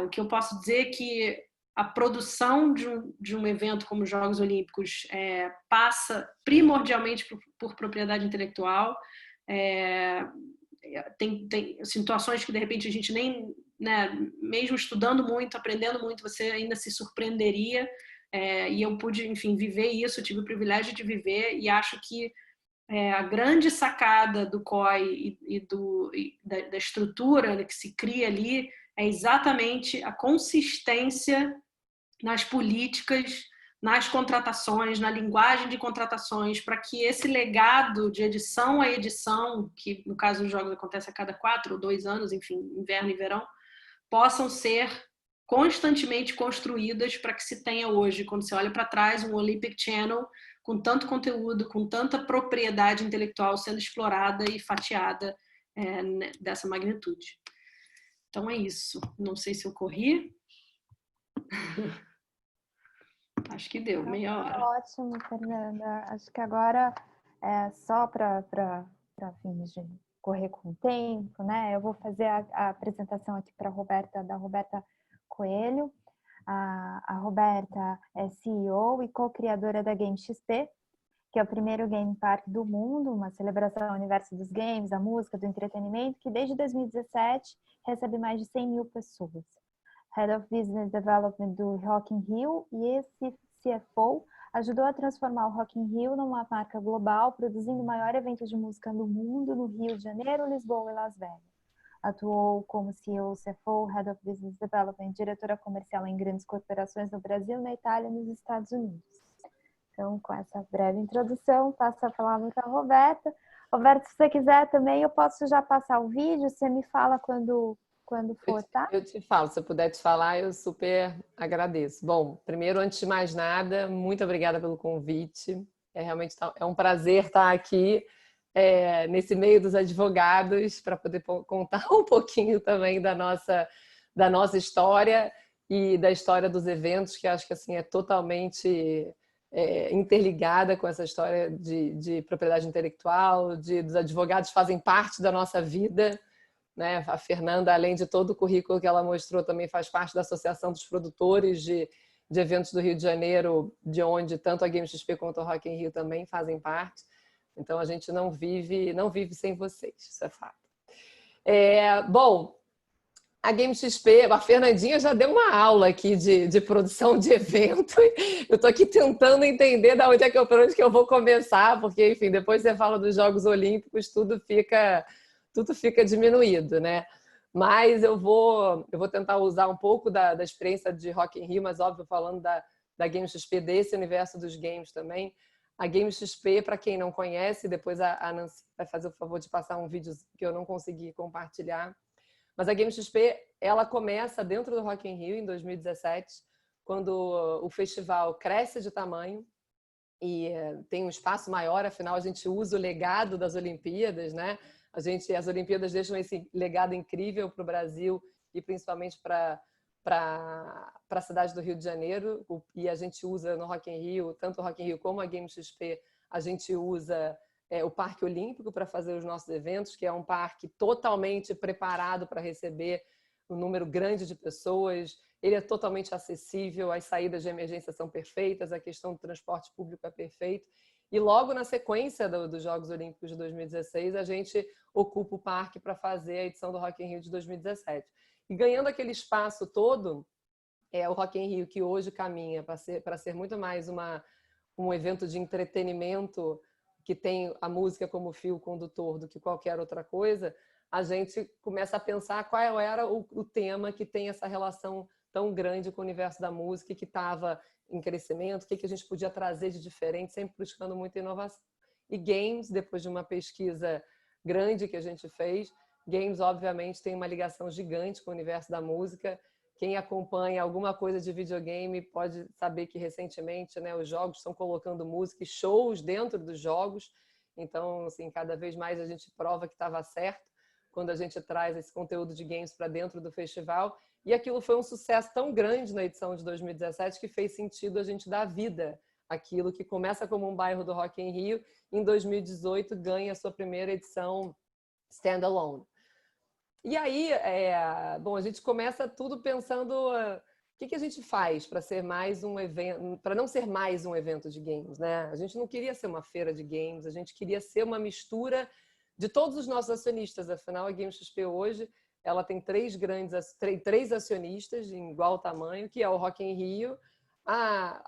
O que eu posso dizer é que a produção de um evento como os Jogos Olímpicos passa primordialmente por propriedade intelectual. Tem situações que, de repente, a gente nem, né, mesmo estudando muito, aprendendo muito, você ainda se surpreenderia. E eu pude, enfim, viver isso, tive o privilégio de viver e acho que a grande sacada do COI e da estrutura que se cria ali é exatamente a consistência nas políticas, nas contratações, na linguagem de contratações, para que esse legado de edição a edição, que no caso dos jogos acontece a cada 4 ou 2 anos, enfim, inverno e verão, possam ser constantemente construídas para que se tenha hoje, quando você olha para trás, um Olympic Channel com tanto conteúdo, com tanta propriedade intelectual sendo explorada e fatiada dessa magnitude. Então é isso. Não sei se eu corri. Acho que deu, meia hora.
Ótimo, Fernanda. Acho que agora, só para fins de correr com o tempo, né? Eu vou fazer a apresentação aqui para da Roberta Coelho. A Roberta é CEO e co-criadora da Game XP, que é o primeiro game park do mundo, uma celebração ao universo dos games, da música, do entretenimento, que desde 2017 recebe mais de 100 mil pessoas. Head of Business Development do Rock in Rio, e esse CFO ajudou a transformar o Rock in Rio numa marca global, produzindo o maior evento de música do mundo no Rio de Janeiro, Lisboa e Las Vegas. Atuou como CEO, CFO, Head of Business Development, diretora comercial em grandes corporações no Brasil, na Itália e nos Estados Unidos. Então, com essa breve introdução, passo a palavra para a Roberta. Roberta, se você quiser também, eu posso já passar o vídeo, você me fala quando for, tá?
Eu te falo, se eu puder te falar, eu super agradeço. Bom, primeiro, antes de mais nada, muito obrigada pelo convite. Realmente um prazer estar aqui nesse meio dos advogados para poder contar um pouquinho também da nossa história e da história dos eventos, que acho que assim é totalmente interligada com essa história de propriedade intelectual, dos advogados fazem parte da nossa vida. Né? A Fernanda, além de todo o currículo que ela mostrou, também faz parte da Associação dos Produtores de Eventos do Rio de Janeiro, de onde tanto a Game XP quanto o Rock in Rio também fazem parte. Então, a gente não vive sem vocês, isso é fato. Bom, A Game XP, a Fernandinha já deu uma aula aqui de produção de evento. Eu estou aqui tentando entender por onde que eu vou começar, porque, enfim, depois você fala dos Jogos Olímpicos, tudo fica diminuído, né? Mas eu vou tentar usar um pouco da experiência de Rock in Rio, mas, óbvio, falando da Game XP, desse universo dos games também. A Game XP, para quem não conhece, depois a Nancy vai fazer o favor de passar um vídeo que eu não consegui compartilhar. Mas a Game XP, ela começa dentro do Rock in Rio em 2017, quando o festival cresce de tamanho e tem um espaço maior, afinal a gente usa o legado das Olimpíadas, né? As Olimpíadas deixam esse legado incrível para o Brasil e principalmente para a cidade do Rio de Janeiro, e a gente usa no Rock in Rio, tanto o Rock in Rio como a Game XP, a gente usa o Parque Olímpico para fazer os nossos eventos, que é um parque totalmente preparado para receber um número grande de pessoas. Ele é totalmente acessível, as saídas de emergência são perfeitas, a questão do transporte público é perfeito. E logo na sequência dos Jogos Olímpicos de 2016, a gente ocupa o parque para fazer a edição do Rock in Rio de 2017. E ganhando aquele espaço todo, o Rock in Rio, que hoje caminha para ser muito mais um evento de entretenimento, que tem a música como fio condutor do que qualquer outra coisa, a gente começa a pensar qual era o tema que tem essa relação tão grande com o universo da música, que estava em crescimento, o que a gente podia trazer de diferente, sempre buscando muita inovação. E games, depois de uma pesquisa grande que a gente fez, games, obviamente, tem uma ligação gigante com o universo da música. Quem acompanha alguma coisa de videogame pode saber que recentemente, né, os jogos estão colocando música e shows dentro dos jogos. Então, assim, cada vez mais a gente prova que estava certo quando a gente traz esse conteúdo de games para dentro do festival. E aquilo foi um sucesso tão grande na edição de 2017 que fez sentido a gente dar vida àquilo que começa como um bairro do Rock in Rio. Em 2018 ganha a sua primeira edição standalone. E aí, bom, a gente começa tudo pensando o que a gente faz para ser mais um evento, para não ser mais um evento de games, né? A gente não queria ser uma feira de games, a gente queria ser uma mistura de todos os nossos acionistas. Afinal, a Game XP hoje, ela tem três acionistas de igual tamanho, que é o Rock in Rio,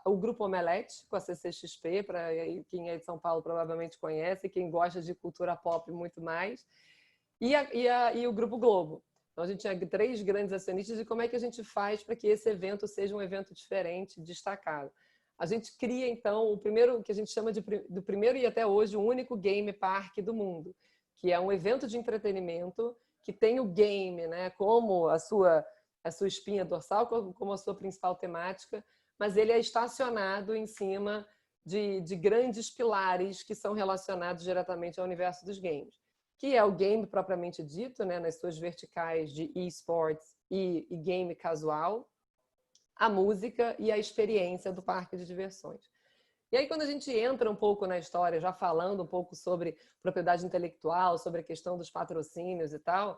o Grupo Omelete, com a CCXP, para quem é de São Paulo provavelmente conhece, quem gosta de cultura pop muito mais, e o Grupo Globo. Então, a gente tinha três grandes acionistas. E como é que a gente faz para que esse evento seja um evento diferente, destacado? A gente cria, então, o primeiro, que a gente chama do primeiro e até hoje, o único game park do mundo, que é um evento de entretenimento que tem o game, né, como a sua espinha dorsal, como a sua principal temática, mas ele é estacionado em cima de grandes pilares que são relacionados diretamente ao universo dos games, que é o game propriamente dito, né, nas suas verticais de esports e game casual, a música e a experiência do parque de diversões. E aí, quando a gente entra um pouco na história, já falando um pouco sobre propriedade intelectual, sobre a questão dos patrocínios e tal,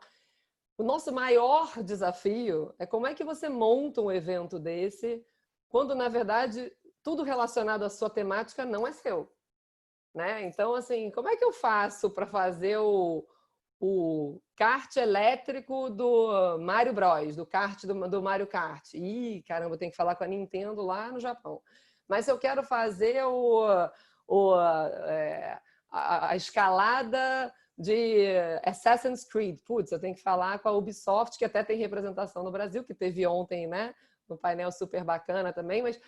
o nosso maior desafio é como é que você monta um evento desse quando, na verdade, tudo relacionado à sua temática não é seu. Né? Então, assim, como é que eu faço para fazer o kart elétrico do Mario Bros, do kart do Mario Kart? Ih, caramba, eu tenho que falar com a Nintendo lá no Japão. Mas se eu quero fazer a escalada de Assassin's Creed, putz, eu tenho que falar com a Ubisoft, que até tem representação no Brasil, que teve ontem, né? Um painel super bacana também, mas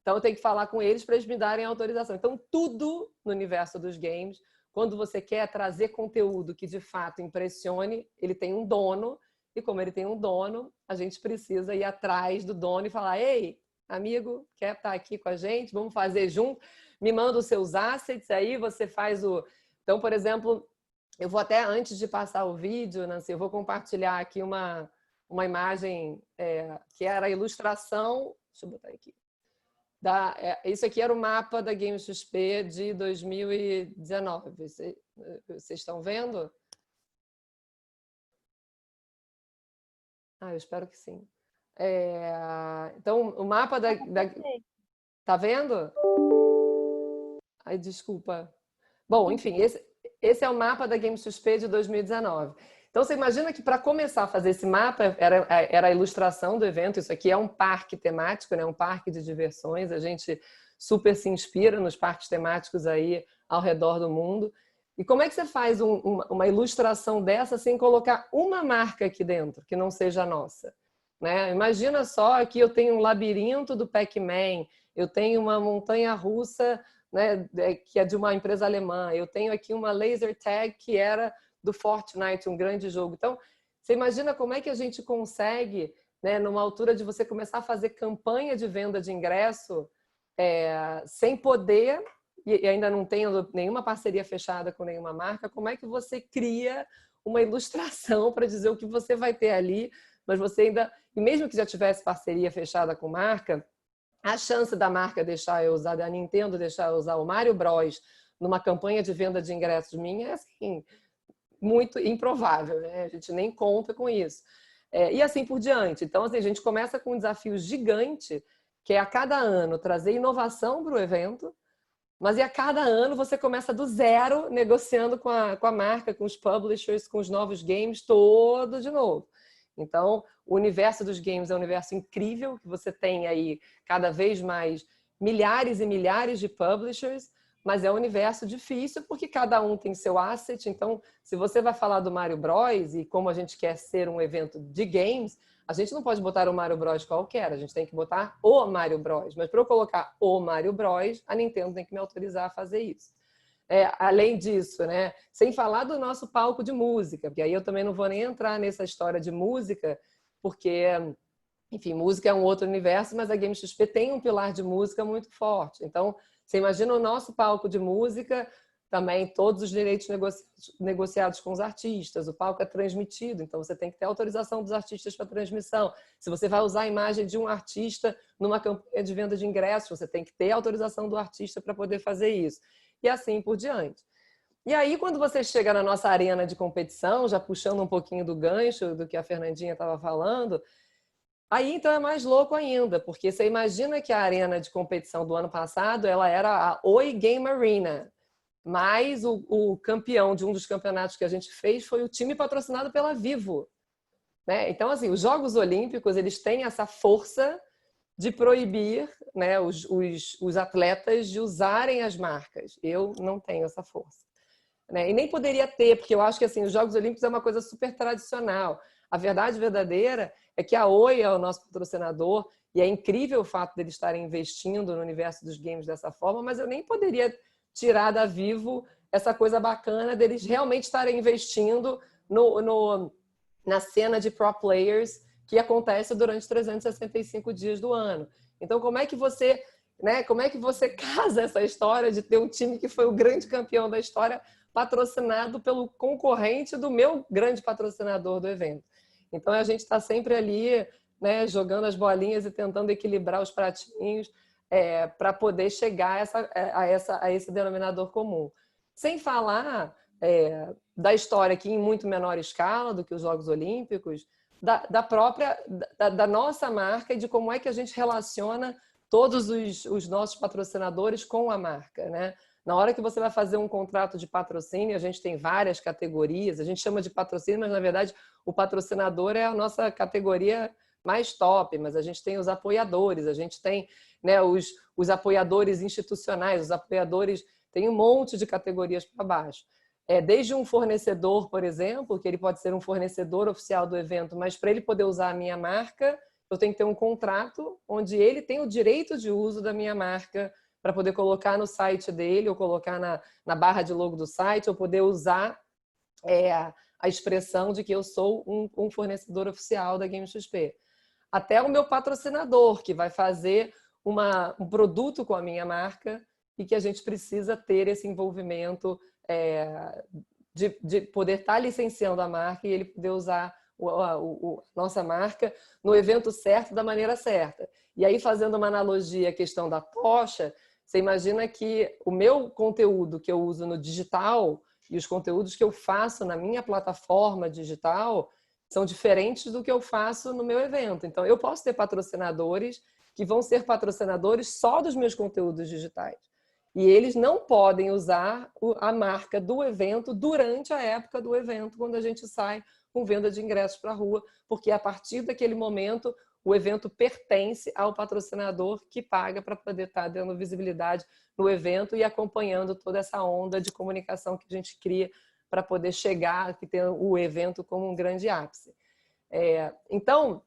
então eu tenho que falar com eles para eles me darem a autorização. Então, tudo no universo dos games, quando você quer trazer conteúdo que de fato impressione, ele tem um dono, e como ele tem um dono, a gente precisa ir atrás do dono e falar: ei, amigo, quer estar aqui com a gente? Vamos fazer junto? Me manda os seus assets aí, você faz o... Então, por exemplo, eu vou até, antes de passar o vídeo, Nancy, eu vou compartilhar aqui uma imagem que era a ilustração... Deixa eu botar aqui. Isso aqui era o mapa da Game XP de 2019. Vocês estão vendo? Eu espero que sim. Então, o mapa da... Tá vendo? Desculpa. Bom, enfim, esse é o mapa da Game XP de 2019. Então, você imagina que para começar a fazer esse mapa, era a ilustração do evento. Isso aqui é um parque temático, né? Um parque de diversões. A gente super se inspira nos parques temáticos aí ao redor do mundo. E como é que você faz uma ilustração dessa sem colocar uma marca aqui dentro, que não seja a nossa? Né? Imagina só que eu tenho um labirinto do Pac-Man, eu tenho uma montanha-russa, né, que é de uma empresa alemã, eu tenho aqui uma laser tag que era do Fortnite, um grande jogo. Então, você imagina como é que a gente consegue, né, numa altura de você começar a fazer campanha de venda de ingresso, sem poder, e ainda não tendo nenhuma parceria fechada com nenhuma marca, como é que você cria uma ilustração para dizer o que você vai ter ali, mas você ainda, e mesmo que já tivesse parceria fechada com marca, a chance da marca deixar eu usar, da Nintendo deixar eu usar o Mario Bros numa campanha de venda de ingressos minha é assim, muito improvável, né? A gente nem conta com isso. E assim por diante. Então, assim, a gente começa com um desafio gigante, que é a cada ano trazer inovação para o evento, mas a cada ano você começa do zero, negociando com a marca, com os publishers, com os novos games, todo de novo. Então, o universo dos games é um universo incrível, que você tem aí cada vez mais milhares e milhares de publishers, mas é um universo difícil porque cada um tem seu asset. Então, se você vai falar do Mario Bros e como a gente quer ser um evento de games, a gente não pode botar o Mario Bros qualquer, a gente tem que botar o Mario Bros. Mas para eu colocar o Mario Bros, a Nintendo tem que me autorizar a fazer isso. Além disso, né, sem falar do nosso palco de música, porque aí eu também não vou nem entrar nessa história de música, porque, enfim, música é um outro universo, mas a Game XP tem um pilar de música muito forte. Então, você imagina o nosso palco de música, também todos os direitos negociados com os artistas, o palco é transmitido, então você tem que ter autorização dos artistas para transmissão. Se você vai usar a imagem de um artista numa campanha de venda de ingressos, você tem que ter autorização do artista para poder fazer isso. E assim por diante. E aí, quando você chega na nossa arena de competição, já puxando um pouquinho do gancho do que a Fernandinha estava falando, aí então é mais louco ainda, porque você imagina que a arena de competição do ano passado, ela era a Oi Game Arena, mas o campeão de um dos campeonatos que a gente fez foi o time patrocinado pela Vivo. Né? Então, assim, os Jogos Olímpicos, eles têm essa força de proibir, né, os atletas de usarem as marcas. Eu não tenho essa força. Né? E nem poderia ter, porque eu acho que assim, os Jogos Olímpicos é uma coisa super tradicional. A verdade verdadeira é que a Oi é o nosso patrocinador e é incrível o fato deles estarem investindo no universo dos games dessa forma, mas eu nem poderia tirar da Vivo essa coisa bacana deles realmente estarem investindo na cena de pro players que acontece durante 365 dias do ano. Então, como é que você casa essa história de ter um time que foi o grande campeão da história patrocinado pelo concorrente do meu grande patrocinador do evento? Então, a gente está sempre ali, né, jogando as bolinhas e tentando equilibrar os pratinhos para poder chegar a esse denominador comum. Sem falar da história aqui em muito menor escala do que os Jogos Olímpicos, da nossa marca e de como é que a gente relaciona todos os nossos patrocinadores com a marca, né? Na hora que você vai fazer um contrato de patrocínio, a gente tem várias categorias, a gente chama de patrocínio, mas na verdade o patrocinador é a nossa categoria mais top, mas a gente tem os apoiadores, a gente tem, né, os apoiadores institucionais, os apoiadores, tem um monte de categorias para baixo. Desde um fornecedor, por exemplo, que ele pode ser um fornecedor oficial do evento, mas para ele poder usar a minha marca, eu tenho que ter um contrato onde ele tem o direito de uso da minha marca para poder colocar no site dele, ou colocar na barra de logo do site, ou poder usar a expressão de que eu sou um fornecedor oficial da Game XP. Até o meu patrocinador, que vai fazer um produto com a minha marca e que a gente precisa ter esse envolvimento de poder estar licenciando a marca e ele poder usar a nossa marca no evento certo, da maneira certa. E aí, fazendo uma analogia à questão da tocha, você imagina que o meu conteúdo que eu uso no digital e os conteúdos que eu faço na minha plataforma digital são diferentes do que eu faço no meu evento. Então, eu posso ter patrocinadores que vão ser patrocinadores só dos meus conteúdos digitais. E eles não podem usar a marca do evento durante a época do evento, quando a gente sai com venda de ingressos para a rua, porque a partir daquele momento o evento pertence ao patrocinador que paga para poder estar dando visibilidade no evento e acompanhando toda essa onda de comunicação que a gente cria para poder chegar e ter o evento como um grande ápice. Então,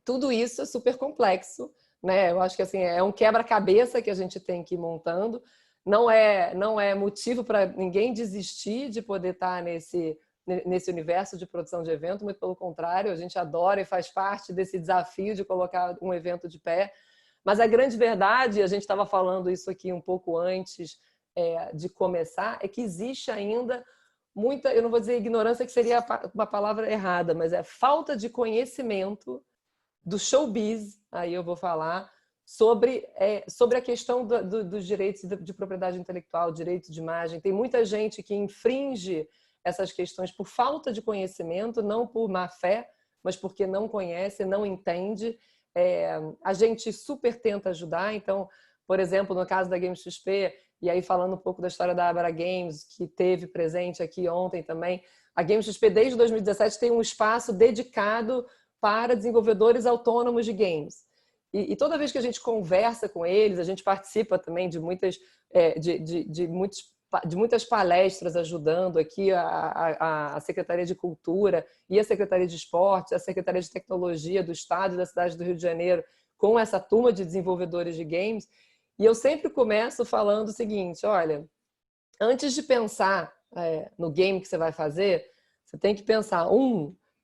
tudo isso é super complexo, né? Eu acho que assim, é um quebra-cabeça que a gente tem que ir montando. Não é motivo para ninguém desistir de poder estar nesse universo de produção de evento, muito pelo contrário, a gente adora e faz parte desse desafio de colocar um evento de pé. Mas a grande verdade, a gente estava falando isso aqui um pouco antes de começar, é que existe ainda muita, eu não vou dizer ignorância, que seria uma palavra errada, mas é falta de conhecimento do showbiz, aí eu vou falar, sobre a questão dos direitos de propriedade intelectual, direito de imagem. Tem muita gente que infringe essas questões por falta de conhecimento, não por má fé, mas porque não conhece, não entende. A gente super tenta ajudar. Então, por exemplo, no caso da GameXP, e aí falando um pouco da história da Abra Games, que teve presente aqui ontem também, a GameXP desde 2017 tem um espaço dedicado para desenvolvedores autônomos de games. E toda vez que a gente conversa com eles, a gente participa também de muitas palestras ajudando aqui a Secretaria de Cultura e a Secretaria de Esportes, a Secretaria de Tecnologia do Estado e da cidade do Rio de Janeiro, com essa turma de desenvolvedores de games. E eu sempre começo falando o seguinte, olha, antes de pensar no game que você vai fazer, você tem que pensar,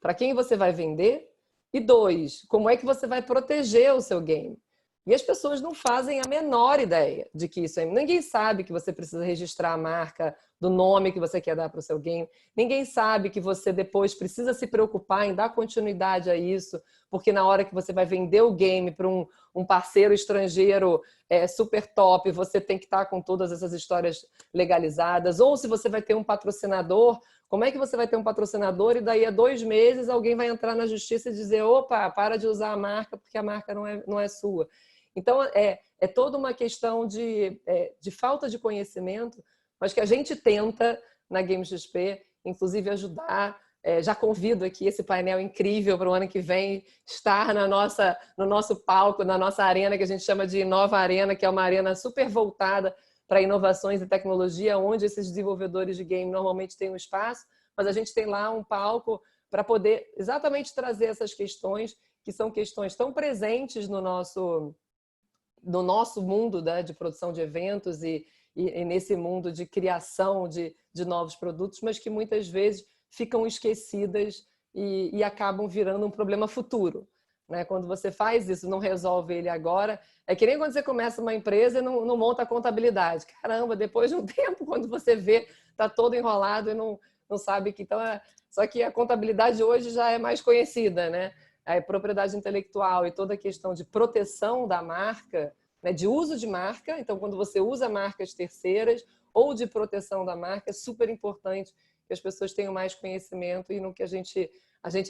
para quem você vai vender, e 2, como é que você vai proteger o seu game? E as pessoas não fazem a menor ideia de que isso é... Ninguém sabe que você precisa registrar a marca do nome que você quer dar para o seu game. Ninguém sabe que você depois precisa se preocupar em dar continuidade a isso, porque na hora que você vai vender o game para um parceiro estrangeiro super top, você tem que estar com todas essas histórias legalizadas. Ou se você vai ter um patrocinador, como é que você vai ter um patrocinador e daí a 2 meses alguém vai entrar na justiça e dizer, opa, para de usar a marca porque a marca não é sua. Então, é toda uma questão de falta de conhecimento, mas que a gente tenta, na GameXP, inclusive ajudar. Já convido aqui esse painel incrível para o ano que vem estar no nosso palco, na nossa arena, que a gente chama de Inova Arena, que é uma arena super voltada para inovações e tecnologia, onde esses desenvolvedores de game normalmente têm um espaço, mas a gente tem lá um palco para poder exatamente trazer essas questões, que são questões tão presentes no nosso mundo, né, de produção de eventos e nesse mundo de criação de novos produtos, mas que muitas vezes ficam esquecidas e acabam virando um problema futuro. Né? Quando você faz isso, não resolve ele agora, é que nem quando você começa uma empresa e não monta a contabilidade. Caramba, depois de um tempo, quando você vê, está todo enrolado e não sabe que... Então, só que a contabilidade hoje já é mais conhecida, né? A propriedade intelectual e toda a questão de proteção da marca, né, de uso de marca. Então, quando você usa marcas terceiras ou de proteção da marca, é super importante que as pessoas tenham mais conhecimento e no que a gente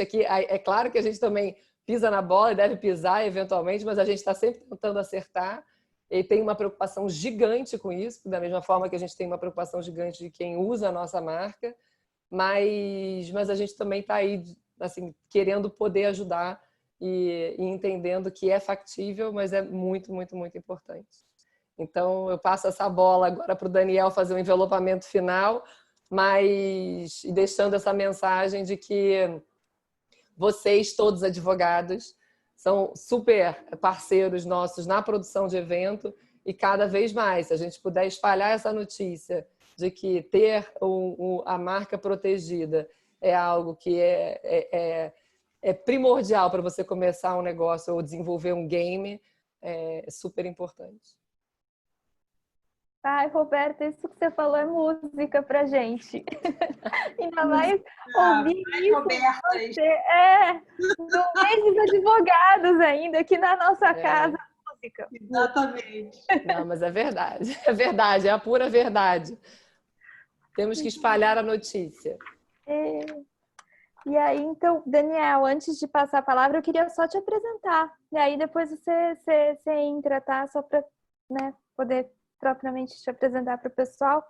aqui... É claro que a gente também pisa na bola e deve pisar eventualmente, mas a gente está sempre tentando acertar e tem uma preocupação gigante com isso, da mesma forma que a gente tem uma preocupação gigante de quem usa a nossa marca, mas a gente também está aí assim, querendo poder ajudar e entendendo que é factível, mas é muito, muito, muito importante. Então, eu passo essa bola agora para o Daniel fazer um envelopamento final, mas e deixando essa mensagem de que vocês, todos advogados, são super parceiros nossos na produção de evento e cada vez mais, se a gente puder espalhar essa notícia de que ter a marca protegida é algo que é primordial para você começar um negócio ou desenvolver um game, é super importante.
Ai, Roberta, isso que você falou é música pra gente. Ainda mais ouvir isso no mês dos advogados ainda, aqui na nossa casa, música.
Exatamente.
Não, mas é verdade, é a pura verdade. Temos que espalhar a notícia.
E aí, então, Daniel, antes de passar a palavra, eu queria só te apresentar. E aí depois você entra, tá? Só para, né, poder propriamente te apresentar para o pessoal.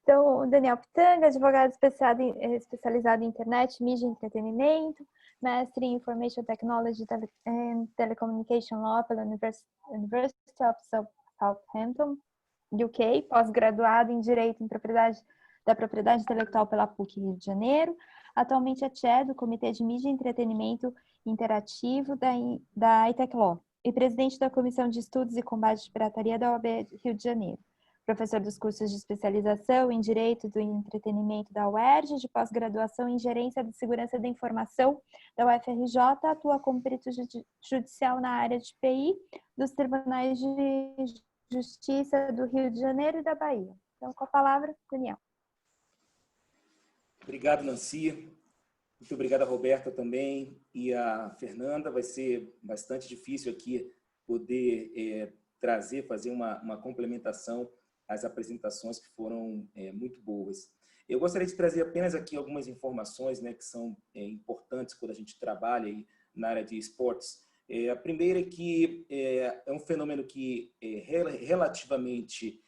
Então, o Daniel Pitanga, advogado especializado em internet, mídia e entretenimento, mestre em Information Technology and Telecommunication Law pela University of Southampton, UK, pós-graduado em Direito da Propriedade Intelectual pela PUC Rio de Janeiro. Atualmente é chair do Comitê de Mídia e Entretenimento Interativo da ITEC Law e presidente da Comissão de Estudos e Combate de Pirataria da OAB Rio de Janeiro. Professor dos cursos de especialização em Direito do Entretenimento da UERJ, de pós-graduação em Gerência de Segurança da Informação da UFRJ, atua como perito judicial na área de TI dos Tribunais de Justiça do Rio de Janeiro e da Bahia. Então, com a palavra, Daniel.
Obrigado, Nancy. Muito obrigado a Roberta também e a Fernanda. Vai ser bastante difícil aqui poder fazer uma complementação às apresentações que foram muito boas. Eu gostaria de trazer apenas aqui algumas informações, né, que são importantes quando a gente trabalha aí na área de esportes. A primeira é que é um fenômeno que é relativamente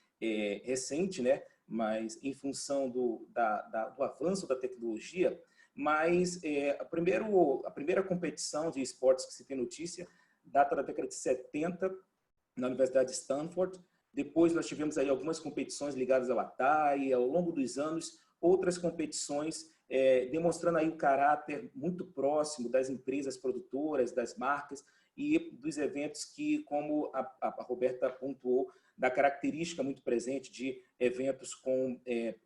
recente, né, mas em função do avanço da tecnologia, mas a primeira competição de esportes que se tem notícia data da década de 70, na Universidade de Stanford. Depois nós tivemos aí algumas competições ligadas ao Atari, ao longo dos anos, outras competições demonstrando aí o caráter muito próximo das empresas produtoras, das marcas e dos eventos que, como a Roberta pontuou, da característica muito presente de eventos com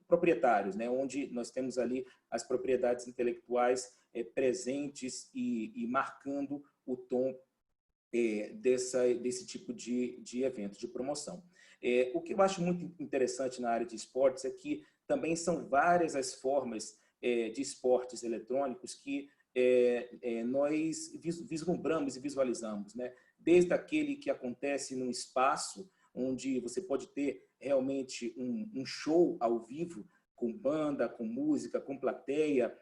proprietários, né, onde nós temos ali as propriedades intelectuais presentes e marcando o tom desse tipo de evento, de promoção. O que eu acho muito interessante na área de esportes é que também são várias as formas de esportes eletrônicos que nós vislumbramos e visualizamos, né? Desde aquele que acontece num espaço, onde você pode ter realmente um show ao vivo, com banda, com música, com plateia,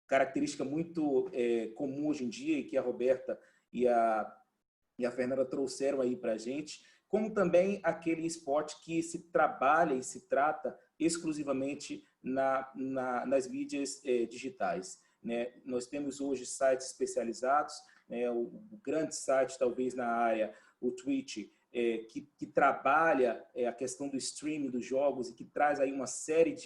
característica muito comum hoje em dia e que a Roberta e a Fernanda trouxeram aí para a gente, como também aquele esporte que se trabalha e se trata exclusivamente nas mídias digitais, né? Nós temos hoje sites especializados, né? O grande site talvez na área, o Twitch, que trabalha a questão do streaming dos jogos e que traz aí uma série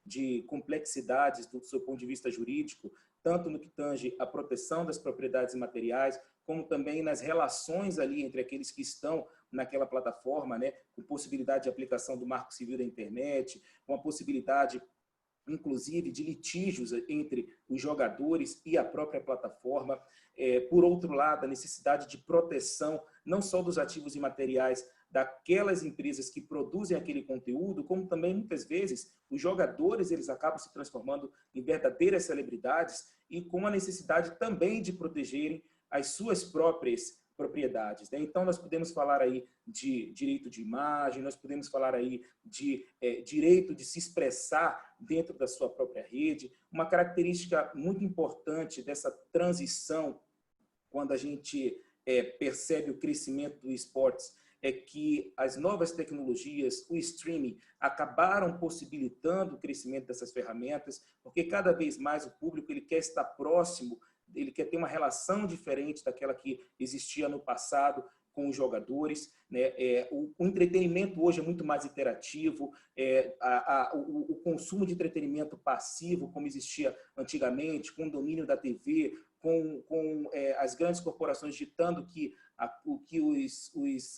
de complexidades do seu ponto de vista jurídico, tanto no que tange a proteção das propriedades imateriais, como também nas relações ali entre aqueles que estão naquela plataforma, né, com possibilidade de aplicação do Marco Civil da Internet, com a possibilidade, inclusive, de litígios entre os jogadores e a própria plataforma. Por outro lado, a necessidade de proteção não só dos ativos imateriais daquelas empresas que produzem aquele conteúdo, como também, muitas vezes, os jogadores eles acabam se transformando em verdadeiras celebridades e com a necessidade também de protegerem as suas próprias propriedades, né? Então, nós podemos falar aí de direito de imagem, nós podemos falar aí de direito de se expressar dentro da sua própria rede. Uma característica muito importante dessa transição, quando a gente percebe o crescimento do esportes, é que as novas tecnologias, o streaming, acabaram possibilitando o crescimento dessas ferramentas, porque cada vez mais o público ele quer estar próximo, ele quer ter uma relação diferente daquela que existia no passado com os jogadores, né? O entretenimento hoje é muito mais interativo, o consumo de entretenimento passivo, como existia antigamente, com o domínio da TV, com as grandes corporações ditando o que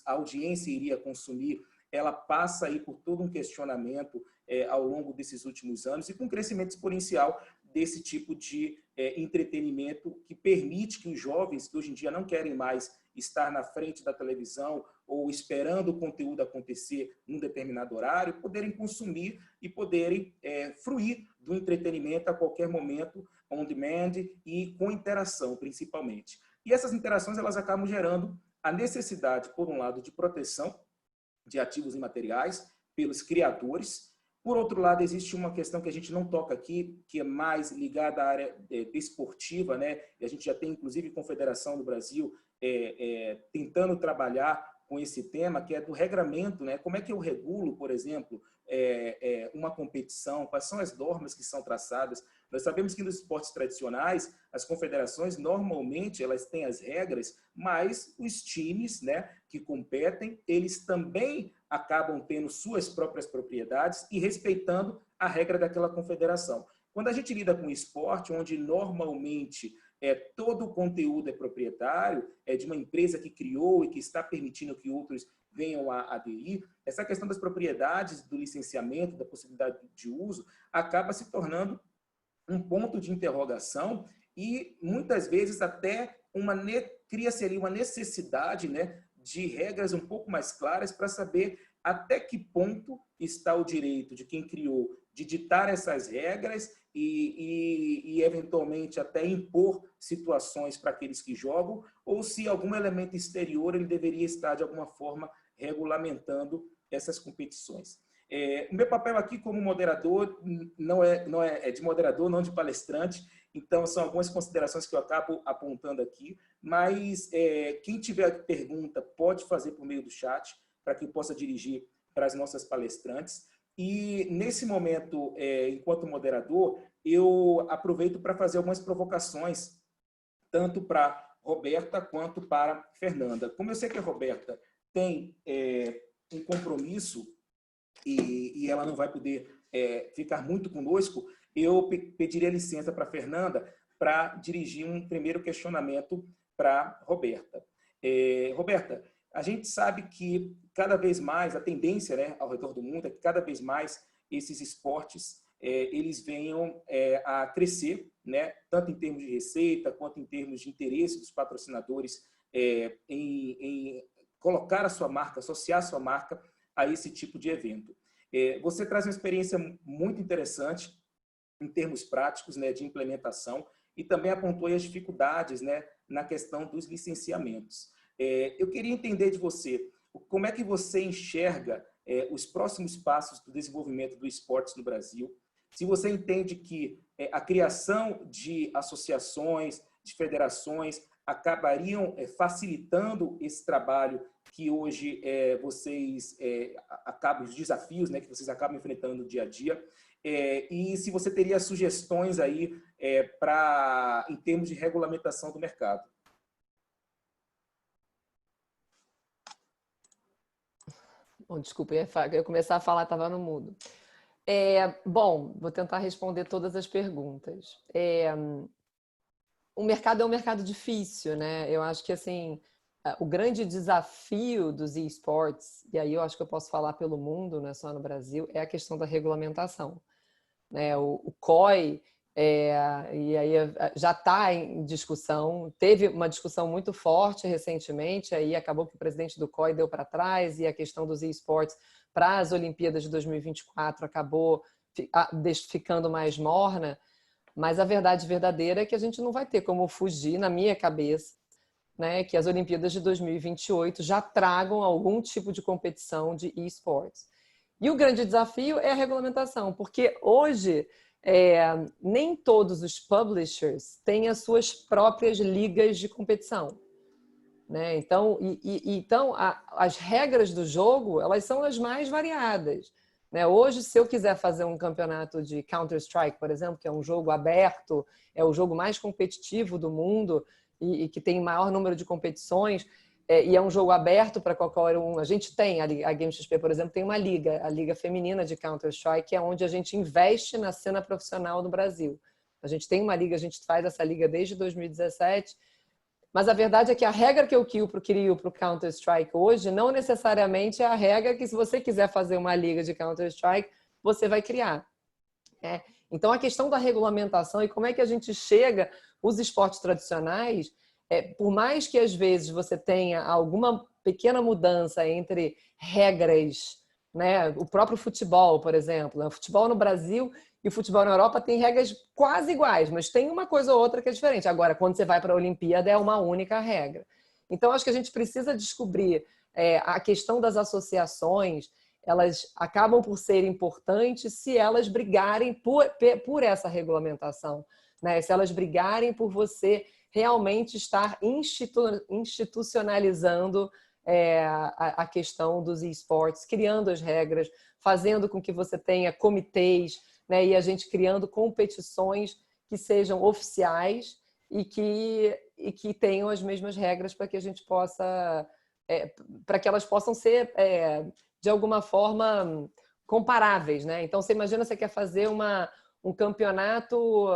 a audiência iria consumir, ela passa aí por todo um questionamento ao longo desses últimos anos e com um crescimento exponencial desse tipo de entretenimento que permite que os jovens, que hoje em dia não querem mais estar na frente da televisão ou esperando o conteúdo acontecer num determinado horário, poderem consumir e poderem fruir do entretenimento a qualquer momento, on demand e com interação, principalmente. E essas interações elas acabam gerando a necessidade, por um lado, de proteção de ativos imateriais pelos criadores. Por outro lado, existe uma questão que a gente não toca aqui, que é mais ligada à área desportiva, né? E a gente já tem, inclusive, Confederação do Brasil tentando trabalhar com esse tema, que é do regramento, né? Como é que eu regulo, por exemplo, uma competição, quais são as normas que são traçadas. Nós sabemos que nos esportes tradicionais, as confederações, normalmente, elas têm as regras, mas os times, né, que competem, eles também acabam tendo suas próprias propriedades e respeitando a regra daquela confederação. Quando a gente lida com esporte, onde normalmente todo o conteúdo é proprietário, é de uma empresa que criou e que está permitindo que outros venham a aderir, essa questão das propriedades, do licenciamento, da possibilidade de uso, acaba se tornando um ponto de interrogação e, muitas vezes, até cria-se ali uma necessidade, né, de regras um pouco mais claras para saber até que ponto está o direito de quem criou de ditar essas regras e eventualmente, até impor situações para aqueles que jogam, ou se algum elemento exterior ele deveria estar, de alguma forma, regulamentando essas competições. O meu papel aqui como moderador não é de moderador, não de palestrante, então são algumas considerações que eu acabo apontando aqui, mas quem tiver pergunta pode fazer por meio do chat, para que eu possa dirigir para as nossas palestrantes. E nesse momento, enquanto moderador, eu aproveito para fazer algumas provocações, tanto para Roberta quanto para Fernanda. Como eu sei que a Roberta tem um compromisso e ela não vai poder ficar muito conosco, eu pediria licença para a Fernanda para dirigir um primeiro questionamento para Roberta. Roberta, a gente sabe que cada vez mais, a tendência, né, ao redor do mundo é que cada vez mais esses esportes eles venham a crescer, né, tanto em termos de receita quanto em termos de interesse dos patrocinadores em colocar a sua marca, associar a sua marca a esse tipo de evento. Você traz uma experiência muito interessante em termos práticos, né, de implementação, e também apontou as dificuldades, né, na questão dos licenciamentos. Eu queria entender de você, como é que você enxerga os próximos passos do desenvolvimento do esportes no Brasil, se você entende que a criação de associações, de federações, acabariam facilitando esse trabalho que hoje vocês acabam, os desafios, né, que vocês acabam enfrentando no dia a dia, e se você teria sugestões aí em termos de regulamentação do mercado.
Bom, desculpa, eu ia começar a falar, estava no mudo. Bom, vou tentar responder todas as perguntas. O mercado é um mercado difícil, né? Eu acho que, assim, o grande desafio dos esportes, e aí eu acho que eu posso falar pelo mundo, não é só no Brasil, é a questão da regulamentação, né? O COI, e aí já está em discussão, teve uma discussão muito forte recentemente, aí acabou que o presidente do COI deu para trás e a questão dos esportes para as Olimpíadas de 2024 acabou ficando mais morna, mas a verdade verdadeira é que a gente não vai ter como fugir, na minha cabeça, né, que as Olimpíadas de 2028 já tragam algum tipo de competição de esportes. E o grande desafio é a regulamentação, porque hoje nem todos os publishers têm as suas próprias ligas de competição, né? Então, as regras do jogo, elas são as mais variadas, né? Hoje, se eu quiser fazer um campeonato de Counter-Strike, por exemplo, que é um jogo aberto, é o jogo mais competitivo do mundo e que tem maior número de competições, e é um jogo aberto para qualquer um. A gente tem, a GameXP, por exemplo, tem uma liga, a Liga Feminina de Counter-Strike, que é onde a gente investe na cena profissional no Brasil. A gente tem uma liga, a gente faz essa liga desde 2017, mas a verdade é que a regra que eu crio para o Counter-Strike hoje não necessariamente é a regra que, se você quiser fazer uma liga de Counter-Strike, você vai criar. Então, a questão da regulamentação e como é que a gente chega, os esportes tradicionais, por mais que às vezes você tenha alguma pequena mudança entre regras, né? O próprio futebol, por exemplo, né? O futebol no Brasil e o futebol na Europa tem regras quase iguais, mas tem uma coisa ou outra que é diferente. Agora, quando você vai para a Olimpíada, é uma única regra. Então, acho que a gente precisa descobrir a questão das associações. Elas acabam por ser importantes se elas brigarem por essa regulamentação, né? Se elas brigarem por você realmente estar institucionalizando a questão dos esportes, criando as regras, fazendo com que você tenha comitês, né, e a gente criando competições que sejam oficiais e que tenham as mesmas regras para que a gente possa, para que elas possam ser, de alguma forma, comparáveis, né? Então, você imagina, você quer fazer um campeonato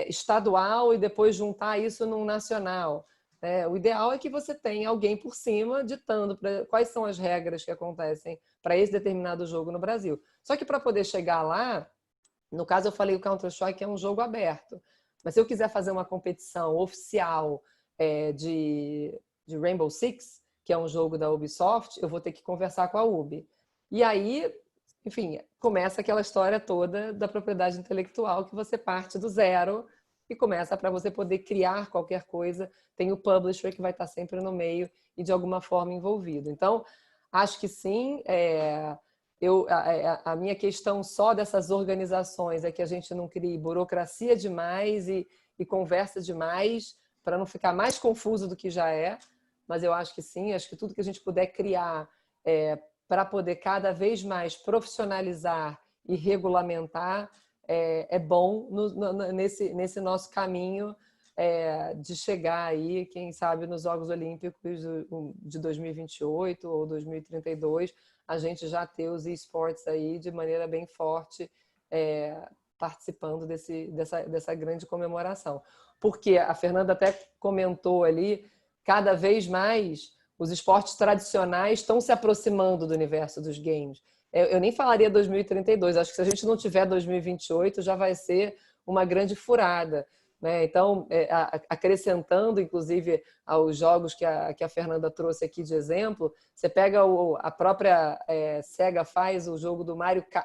estadual e depois juntar isso num nacional. O ideal é que você tenha alguém por cima ditando quais são as regras que acontecem para esse determinado jogo no Brasil. Só que para poder chegar lá, no caso eu falei o Counter-Strike é um jogo aberto, mas se eu quiser fazer uma competição oficial de Rainbow Six, que é um jogo da Ubisoft, eu vou ter que conversar com a Ubi. E aí, enfim, começa aquela história toda da propriedade intelectual, que você parte do zero e começa, para você poder criar qualquer coisa, tem o publisher que vai estar sempre no meio e de alguma forma envolvido. Então, acho que sim, a minha questão só dessas organizações é que a gente não crie burocracia demais e conversa demais para não ficar mais confuso do que já é, mas eu acho que sim, acho que tudo que a gente puder criar para poder cada vez mais profissionalizar e regulamentar é bom nesse nosso caminho de chegar aí, quem sabe, nos Jogos Olímpicos de 2028 ou 2032, a gente já ter os esportes aí de maneira bem forte participando dessa grande comemoração. Porque a Fernanda até comentou ali, cada vez mais os esportes tradicionais estão se aproximando do universo dos games. Eu nem falaria 2032, acho que se a gente não tiver 2028 já vai ser uma grande furada, né? Então, acrescentando inclusive aos jogos que a Fernanda trouxe aqui de exemplo, você pega a própria Sega faz o jogo do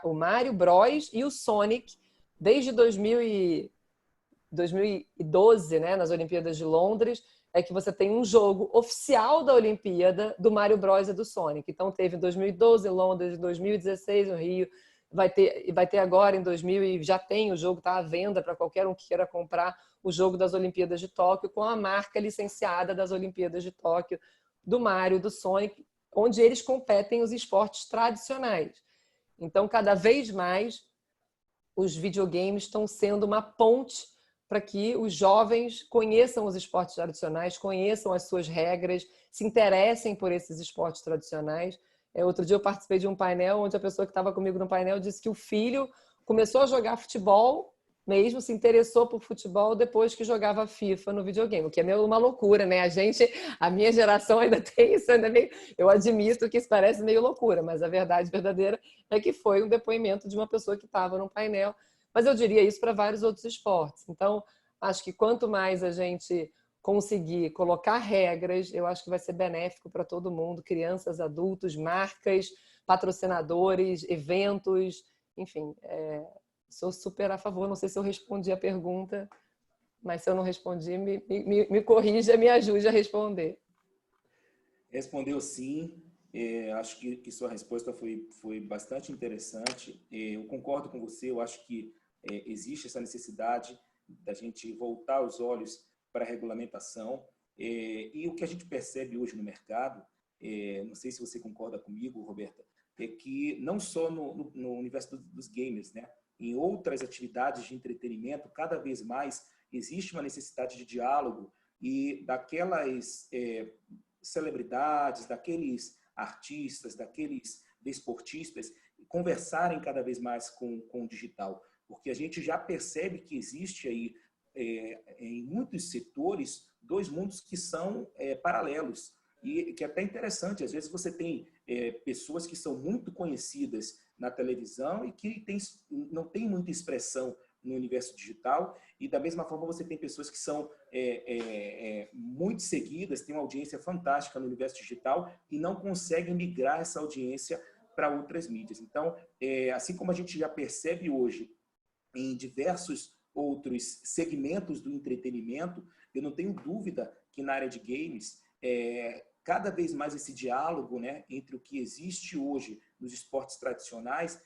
o Mario Bros e o Sonic desde 2012, né, nas Olimpíadas de Londres, que você tem um jogo oficial da Olimpíada do Mario Bros e do Sonic. Então teve em 2012 em Londres, em 2016 no Rio, vai ter agora em 2000 e já tem o jogo, está à venda para qualquer um que queira comprar o jogo das Olimpíadas de Tóquio com a marca licenciada das Olimpíadas de Tóquio do Mario, do Sonic, onde eles competem os esportes tradicionais. Então cada vez mais os videogames estão sendo uma ponte para que os jovens conheçam os esportes tradicionais, conheçam as suas regras, se interessem por esses esportes tradicionais. Outro dia eu participei de um painel onde a pessoa que estava comigo no painel disse que o filho começou a jogar futebol mesmo, se interessou por futebol depois que jogava FIFA no videogame, o que é meio uma loucura, né? A minha geração ainda tem isso, eu admito que isso parece meio loucura, mas a verdade verdadeira é que foi um depoimento de uma pessoa que estava no painel. Mas eu diria isso para vários outros esportes. Então, acho que quanto mais a gente conseguir colocar regras, eu acho que vai ser benéfico para todo mundo, crianças, adultos, marcas, patrocinadores, eventos, enfim, sou super a favor. Não sei se eu respondi a pergunta, mas se eu não respondi, me corrija, me ajude a responder.
Respondeu sim. Acho que sua resposta foi bastante interessante. Eu concordo com você, eu acho que existe essa necessidade da gente voltar os olhos para a regulamentação. E o que a gente percebe hoje no mercado, não sei se você concorda comigo, Roberta, é que não só no universo dos gamers, né? Em outras atividades de entretenimento, cada vez mais existe uma necessidade de diálogo e daquelas celebridades, daqueles artistas, daqueles desportistas, conversarem cada vez mais com o digital. Porque a gente já percebe que existe aí, em muitos setores, dois mundos que são paralelos. E que é até interessante, às vezes você tem pessoas que são muito conhecidas na televisão e que não tem muita expressão no universo digital, e da mesma forma você tem pessoas que são muito seguidas, têm uma audiência fantástica no universo digital e não conseguem migrar essa audiência para outras mídias. Então, assim como a gente já percebe hoje em diversos outros segmentos do entretenimento, eu não tenho dúvida que na área de games, cada vez mais esse diálogo, né, entre o que existe hoje nos esportes tradicionais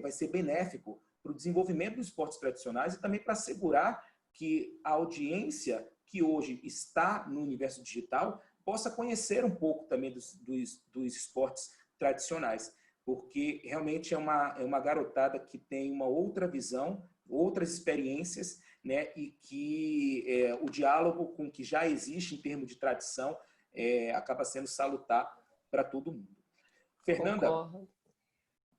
vai ser benéfico para o desenvolvimento dos esportes tradicionais e também para assegurar que a audiência que hoje está no universo digital possa conhecer um pouco também dos esportes tradicionais, porque realmente é uma garotada que tem uma outra visão, outras experiências, né? E que o diálogo com o que já existe em termos de tradição acaba sendo salutar para todo mundo. Fernanda,
Concordo.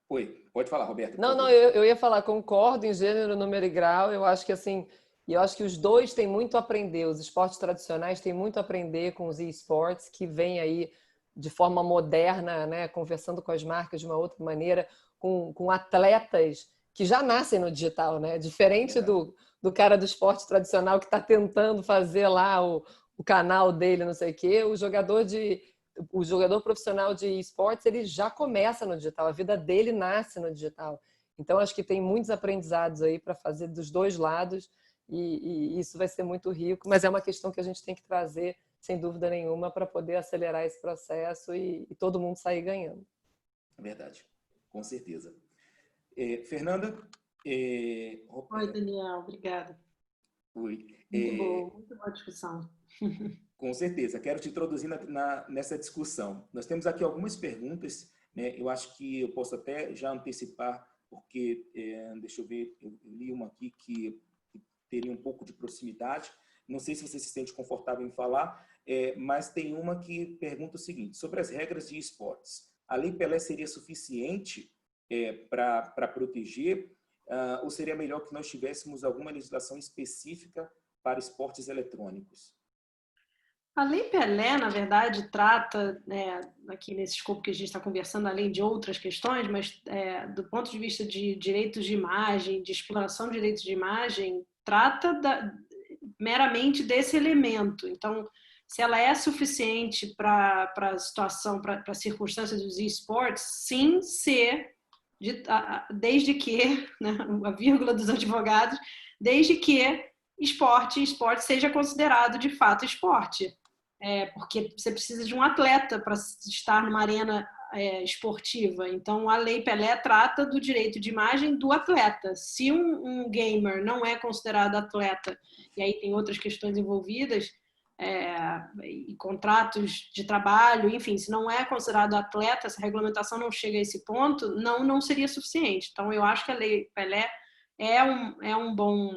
oi, pode falar, Roberta.
Não, eu ia falar, concordo em gênero, número e grau. Eu acho que assim, eu acho que os dois têm muito a aprender. Os esportes tradicionais têm muito a aprender com os esportes que vêm aí de forma moderna, né, conversando com as marcas de uma outra maneira, com atletas que já nascem no digital, né? Diferente do cara do esporte tradicional que está tentando fazer lá o canal dele, não sei o quê, o jogador profissional de esportes, ele já começa no digital, a vida dele nasce no digital. Então, acho que tem muitos aprendizados aí para fazer dos dois lados e isso vai ser muito rico, mas é uma questão que a gente tem que trazer, sem dúvida nenhuma, para poder acelerar esse processo e todo mundo sair ganhando.
Verdade, com certeza. Fernanda?
Oi, Daniel, obrigada.
Oi.
Muito boa discussão.
Com certeza. Quero te introduzir nessa discussão. Nós temos aqui algumas perguntas, né? Eu acho que eu posso até já antecipar, porque, deixa eu ver, eu li uma aqui que teria um pouco de proximidade. Não sei se você se sente confortável em falar, mas tem uma que pergunta o seguinte, sobre as regras de esportes. A Lei Pelé seria suficiente para proteger ou seria melhor que nós tivéssemos alguma legislação específica para esportes eletrônicos?
A Lei Pelé, na verdade, trata, aqui nesse escopo que a gente está conversando, além de outras questões, mas do ponto de vista de direitos de imagem, de exploração de direitos de imagem, trata meramente desse elemento. Então, se ela é suficiente para a situação, para a circunstância dos esportes, sim, desde que, né, a vírgula dos advogados, desde que esporte seja considerado de fato esporte. Porque você precisa de um atleta para estar numa arena esportiva. Então, a Lei Pelé trata do direito de imagem do atleta. Se um gamer não é considerado atleta, e aí tem outras questões envolvidas, e contratos de trabalho, enfim, se não é considerado atleta, se a regulamentação não chega a esse ponto, não seria suficiente. Então, eu acho que a Lei Pelé é um bom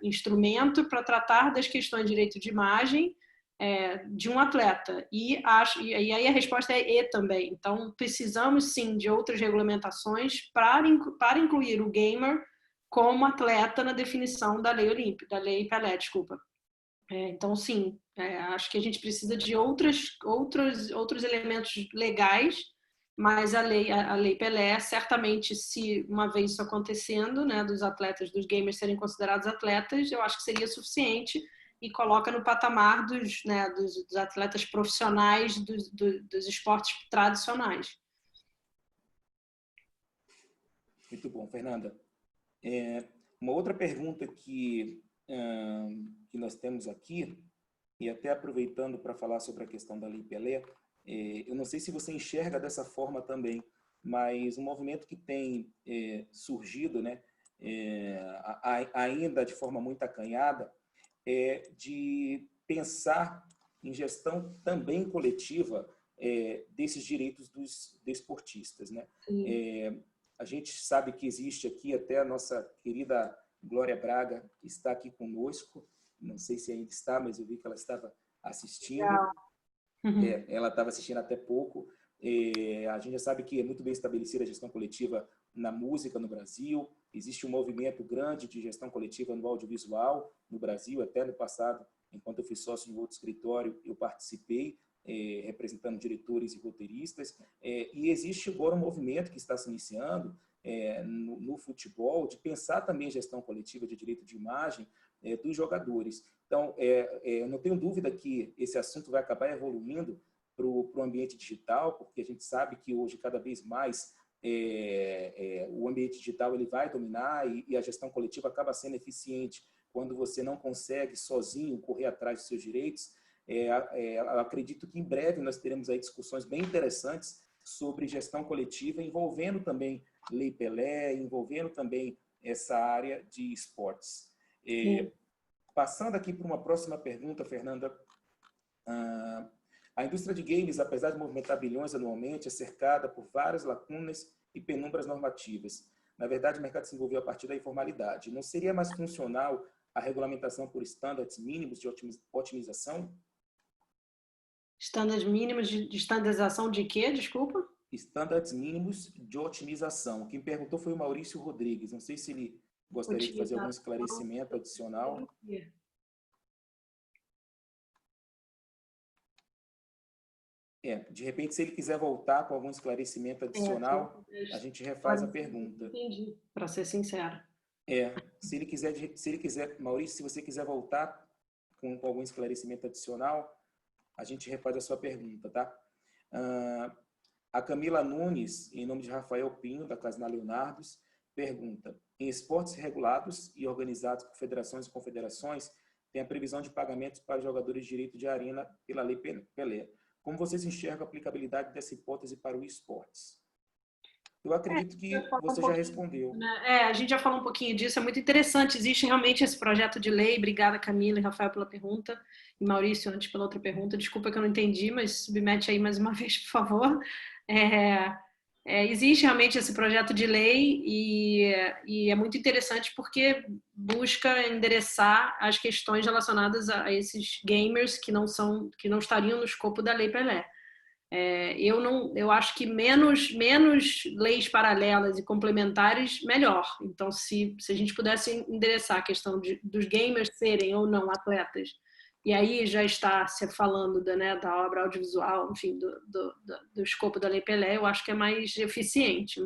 instrumento para tratar das questões de direito de imagem de um atleta. E aí a resposta é E também. Então, precisamos sim de outras regulamentações para incluir o gamer como atleta na definição da da Lei Pelé, desculpa. Então, sim, acho que a gente precisa de outros elementos legais, mas a lei Pelé, certamente, se uma vez isso acontecendo, né, dos gamers serem considerados atletas, eu acho que seria suficiente e coloca no patamar dos atletas profissionais dos esportes tradicionais.
Muito bom, Fernanda. Uma outra pergunta que nós temos aqui, e até aproveitando para falar sobre a questão da Lei Pelé, eu não sei se você enxerga dessa forma também, mas um movimento que tem surgido, né, ainda de forma muito acanhada, de pensar em gestão também coletiva desses direitos dos desportistas, né? A gente sabe que existe aqui, até a nossa querida Glória Braga está aqui conosco, não sei se ainda está, mas eu vi que ela estava assistindo. Ela estava assistindo até pouco. A gente já sabe que é muito bem estabelecida a gestão coletiva na música no Brasil. Existe um movimento grande de gestão coletiva no audiovisual no Brasil. Até no passado, enquanto eu fui sócio em outro escritório, eu participei representando diretores e roteiristas. E existe agora um movimento que está se iniciando no futebol de pensar também a gestão coletiva de direito de imagem dos jogadores. Então, eu não tenho dúvida que esse assunto vai acabar evoluindo para o ambiente digital, porque a gente sabe que hoje, cada vez mais, o ambiente digital ele vai dominar e a gestão coletiva acaba sendo eficiente quando você não consegue sozinho correr atrás dos seus direitos. Eu acredito que em breve nós teremos aí discussões bem interessantes sobre gestão coletiva, envolvendo também Lei Pelé, envolvendo também essa área de esportes. Passando aqui para uma próxima pergunta, Fernanda, A indústria de games, apesar de movimentar bilhões anualmente, é cercada por várias lacunas e penumbras normativas. Na verdade, o mercado se desenvolveu a partir da informalidade. Não seria mais funcional a regulamentação por estándares mínimos de otimização?
Estándares mínimos de estandarização de quê? Desculpa?
Estándares mínimos de otimização. Quem perguntou foi o Maurício Rodrigues. Não sei se ele gostaria de fazer algum esclarecimento adicional. De repente, se ele quiser voltar com algum esclarecimento adicional, a gente refaz a pergunta.
Entendi, para ser sincera.
Se ele quiser, Maurício, se você quiser voltar com algum esclarecimento adicional, a gente refaz a sua pergunta, tá? A Camila Nunes, em nome de Rafael Pinho, da Casina Leonardos, pergunta: em esportes regulados e organizados por federações e confederações, tem a previsão de pagamentos para jogadores de direito de arena pela Lei Pelé. Como vocês enxergam a aplicabilidade dessa hipótese para o esportes? Eu acredito que você já respondeu.
A gente já falou um pouquinho disso, é muito interessante. Existe realmente esse projeto de lei. Obrigada, Camila e Rafael, pela pergunta. E Maurício, antes, pela outra pergunta. Desculpa que eu não entendi, mas submete aí mais uma vez, por favor. Existe realmente esse projeto de lei e é muito interessante porque busca endereçar as questões relacionadas a esses gamers que não estariam no escopo da Lei Pelé. Eu acho que menos leis paralelas e complementares, melhor. Então, se a gente pudesse endereçar a questão dos gamers serem ou não atletas, e aí já está se falando da obra audiovisual, enfim, do escopo da Lei Pelé, eu acho que é mais eficiente.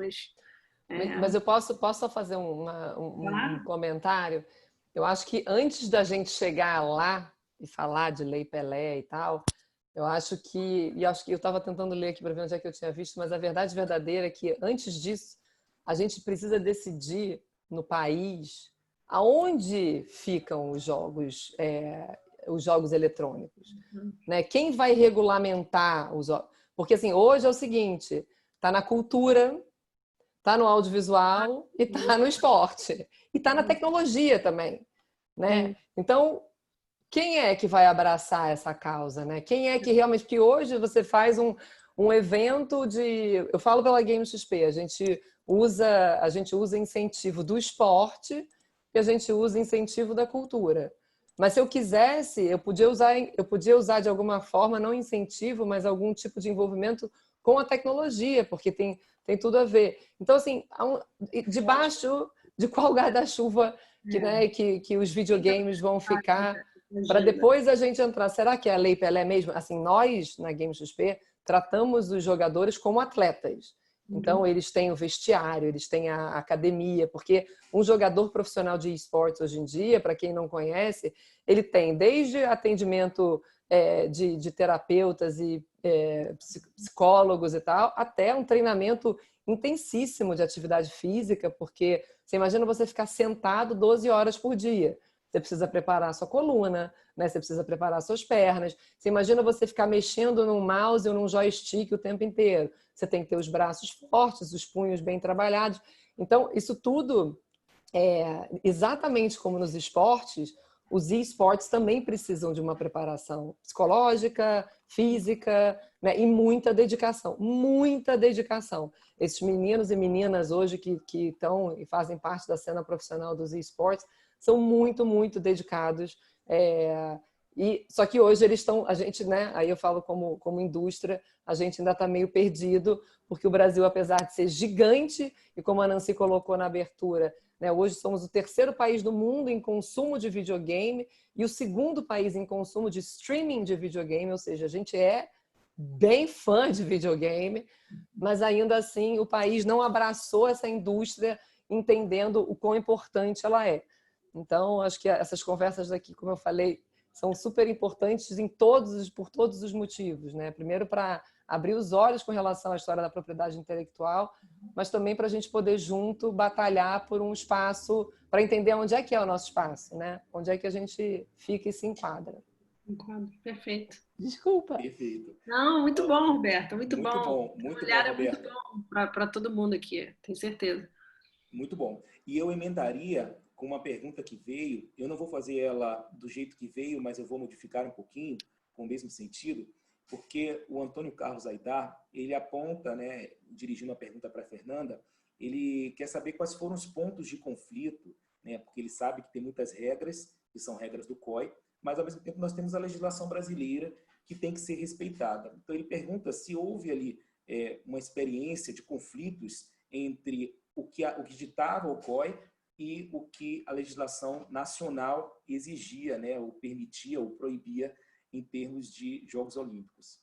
Mas eu posso só fazer um comentário? Eu acho que antes da gente chegar lá e falar de Lei Pelé e tal, eu acho que eu estava tentando ler aqui para ver onde é que eu tinha visto, mas a verdade verdadeira é que antes disso a gente precisa decidir no país aonde ficam os jogos eletrônicos, né? Quem vai regulamentar os jogos? Porque assim, hoje é o seguinte, tá na cultura, tá no audiovisual e tá no esporte e tá na tecnologia também, né? Então, quem é que vai abraçar essa causa, né? Quem é que realmente... Porque hoje você faz um evento de... Eu falo pela Game XP, a gente usa incentivo do esporte e a gente usa incentivo da cultura. Mas se eu quisesse, eu podia usar de alguma forma, não incentivo, mas algum tipo de envolvimento com a tecnologia, porque tem tudo a ver. Então, assim, debaixo de qual guarda-chuva que os videogames vão ficar, para depois a gente entrar. Será que é a Lei Pelé mesmo? Assim, nós, na Game XP, tratamos os jogadores como atletas. Então, eles têm o vestiário, eles têm a academia, porque um jogador profissional de esportes hoje em dia, para quem não conhece, ele tem desde atendimento de terapeutas e psicólogos e tal, até um treinamento intensíssimo de atividade física, porque você imagina você ficar sentado 12 horas por dia. Você precisa preparar a sua coluna, né? Você precisa preparar suas pernas. Você imagina você ficar mexendo num mouse ou num joystick o tempo inteiro. Você tem que ter os braços fortes, os punhos bem trabalhados. Então, isso tudo, exatamente como nos esportes, os esportes também precisam de uma preparação psicológica, física, né? E muita dedicação. Muita dedicação. Esses meninos e meninas hoje que estão e fazem parte da cena profissional dos esportes são muito, muito dedicados. Só que hoje eles estão, a gente, né? Aí eu falo como indústria, a gente ainda está meio perdido, porque o Brasil, apesar de ser gigante, e como a Nancy colocou na abertura, né, hoje somos o terceiro país do mundo em consumo de videogame e o segundo país em consumo de streaming de videogame, ou seja, a gente é bem fã de videogame, mas ainda assim o país não abraçou essa indústria entendendo o quão importante ela é. Então, acho que essas conversas aqui, como eu falei, são super importantes por todos os motivos, né? Primeiro, para abrir os olhos com relação à história da propriedade intelectual, mas também para a gente poder junto batalhar por um espaço, para entender onde é que é o nosso espaço, né? Onde é que a gente fica e se enquadra.
Enquadro, perfeito.
Desculpa.
Perfeito.
Não, muito bom, Roberta, muito bom.
Muito
o olhar
bom,
é muito
Roberta.
bom para todo mundo aqui, tenho certeza.
Muito bom. E eu emendaria com uma pergunta que veio, eu não vou fazer ela do jeito que veio, mas eu vou modificar um pouquinho, com o mesmo sentido, porque o Antônio Carlos Aidar, ele aponta, né, dirigindo a pergunta para a Fernanda, ele quer saber quais foram os pontos de conflito, né, porque ele sabe que tem muitas regras, que são regras do COI, mas ao mesmo tempo nós temos a legislação brasileira que tem que ser respeitada. Então ele pergunta se houve ali uma experiência de conflitos entre o que ditava o COI e o que a legislação nacional exigia, né, ou permitia, ou proibia em termos de Jogos Olímpicos.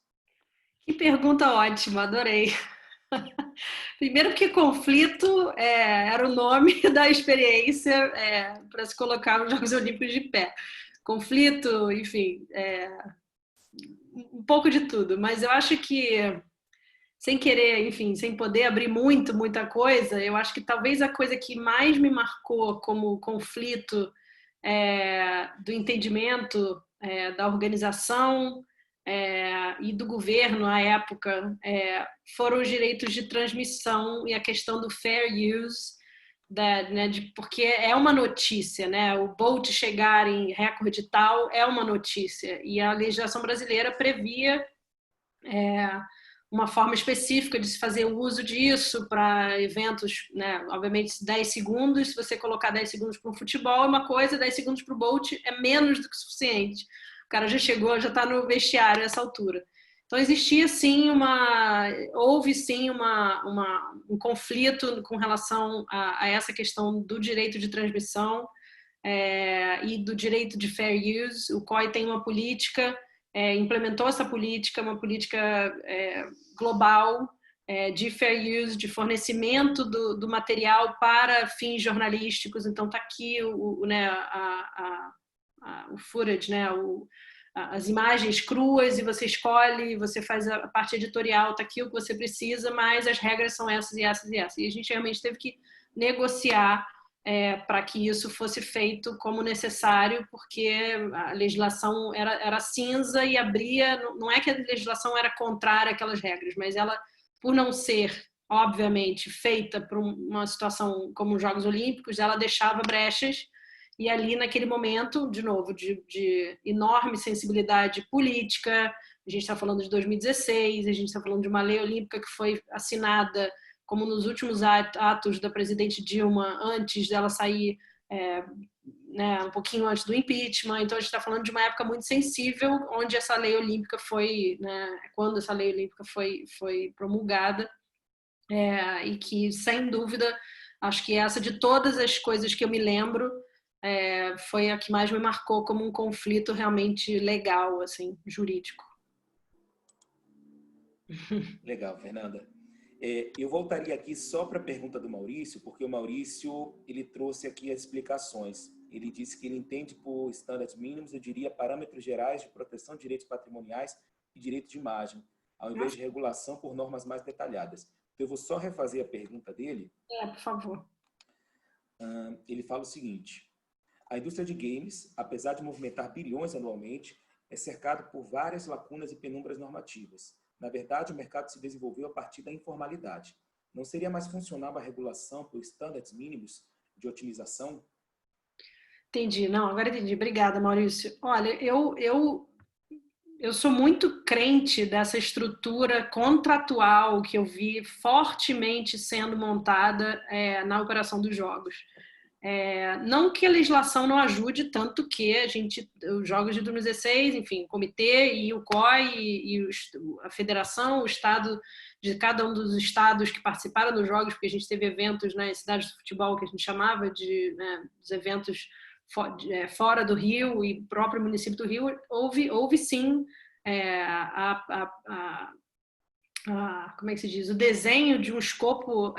Que pergunta ótima, adorei. Primeiro porque conflito era o nome da experiência para se colocar os Jogos Olímpicos de pé. Conflito, enfim, um pouco de tudo, mas eu acho que, sem querer, enfim, sem poder abrir muita coisa, eu acho que talvez a coisa que mais me marcou como conflito do entendimento da organização e do governo à época foram os direitos de transmissão e a questão do fair use, porque é uma notícia, né? O Bolt chegar em recorde tal é uma notícia, e a legislação brasileira previa uma forma específica de se fazer uso disso para eventos, né? Obviamente 10 segundos, se você colocar 10 segundos para o futebol é uma coisa, 10 segundos para o Bolt é menos do que o suficiente. O cara já chegou, já está no vestiário nessa altura. Então existia sim houve sim um conflito com relação a essa questão do direito de transmissão e do direito de fair use. O COI tem uma política, implementou essa política, uma política global de fair use, de fornecimento do material para fins jornalísticos. Então está aqui o footage, né? As imagens cruas, e você escolhe, você faz a parte editorial, está aqui o que você precisa, mas as regras são essas e essas e essas. E a gente realmente teve que negociar para que isso fosse feito como necessário, porque a legislação era cinza e abria, não é que a legislação era contrária àquelas regras, mas ela, por não ser, obviamente, feita para uma situação como os Jogos Olímpicos, ela deixava brechas. E ali, naquele momento, de novo, de enorme sensibilidade política, a gente está falando de 2016, a gente está falando de uma lei olímpica que foi assinada como nos últimos atos da presidente Dilma, antes dela sair, um pouquinho antes do impeachment. Então, a gente está falando de uma época muito sensível, onde essa lei olímpica foi, quando essa lei olímpica foi promulgada, e que, sem dúvida, acho que essa de todas as coisas que eu me lembro, foi a que mais me marcou como um conflito realmente legal, assim, jurídico.
Legal, Fernanda. Eu voltaria aqui só para a pergunta do Maurício, porque o Maurício ele trouxe aqui as explicações. Ele disse que ele entende por estándares mínimos, eu diria parâmetros gerais de proteção de direitos patrimoniais e direito de imagem, ao invés de regulação por normas mais detalhadas. Então, eu vou só refazer a pergunta dele.
Por favor.
Ele fala o seguinte: a indústria de games, apesar de movimentar bilhões anualmente, é cercado por várias lacunas e penumbras normativas. Na verdade, o mercado se desenvolveu a partir da informalidade. Não seria mais funcional a regulação por estándares mínimos de otimização?
Entendi. Não, agora entendi. Obrigada, Maurício. Olha, eu sou muito crente dessa estrutura contratual que eu vi fortemente sendo montada na operação dos jogos. Não que a legislação não ajude, tanto que os Jogos de 2016, enfim, o comitê e o COI e a federação, o estado de cada um dos estados que participaram dos Jogos, porque a gente teve eventos em cidades de futebol que a gente chamava dos eventos fora do Rio e próprio município do Rio, houve sim como é que se diz? O desenho de um escopo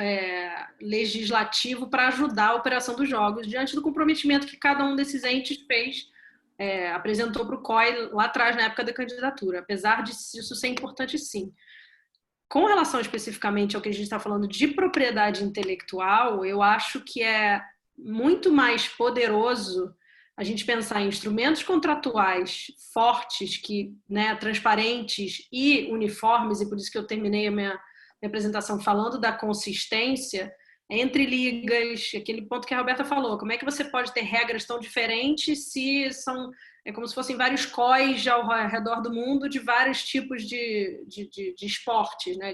legislativo para ajudar a operação dos jogos, diante do comprometimento que cada um desses entes fez, apresentou para o COI lá atrás, na época da candidatura, apesar disso ser importante, sim. Com relação especificamente ao que a gente está falando de propriedade intelectual, eu acho que é muito mais poderoso a gente pensar em instrumentos contratuais fortes, transparentes e uniformes, e por isso que eu terminei a minha apresentação falando da consistência, entre ligas, aquele ponto que a Roberta falou, como é que você pode ter regras tão diferentes se são como se fossem vários COIs ao redor do mundo de vários tipos de esportes, né?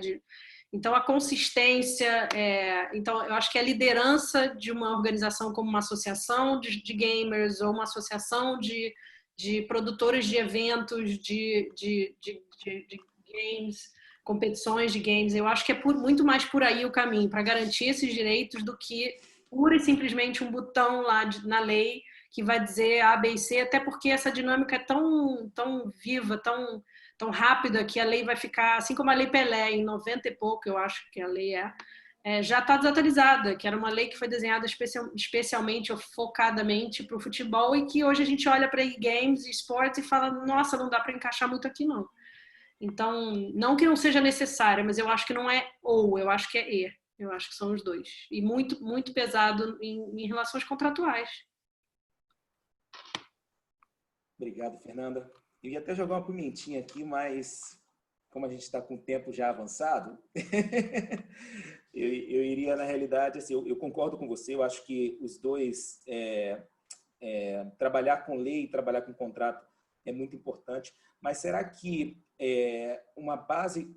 Então, a consistência, então eu acho que a liderança de uma organização como uma associação de gamers ou uma associação de produtores de eventos, de games, competições de games, eu acho que é muito mais por aí o caminho, para garantir esses direitos do que pura e simplesmente um botão lá na lei que vai dizer A, B e C, até porque essa dinâmica é tão viva, tão rápida, que a lei vai ficar, assim como a Lei Pelé, em 90 e pouco, eu acho que a lei já está desatualizada, que era uma lei que foi desenhada especialmente ou focadamente para o futebol e que hoje a gente olha para games e esportes e fala, nossa, não dá para encaixar muito aqui não. Então, não que não seja necessária, mas eu acho que não é ou, eu acho que é e. Eu acho que são os dois. E muito, muito pesado em relações contratuais.
Obrigado, Fernanda. Eu ia até jogar uma pimentinha aqui, mas como a gente está com o tempo já avançado, eu iria, na realidade, assim, eu concordo com você, eu acho que os dois, trabalhar com lei e trabalhar com contrato é muito importante, mas será que uma base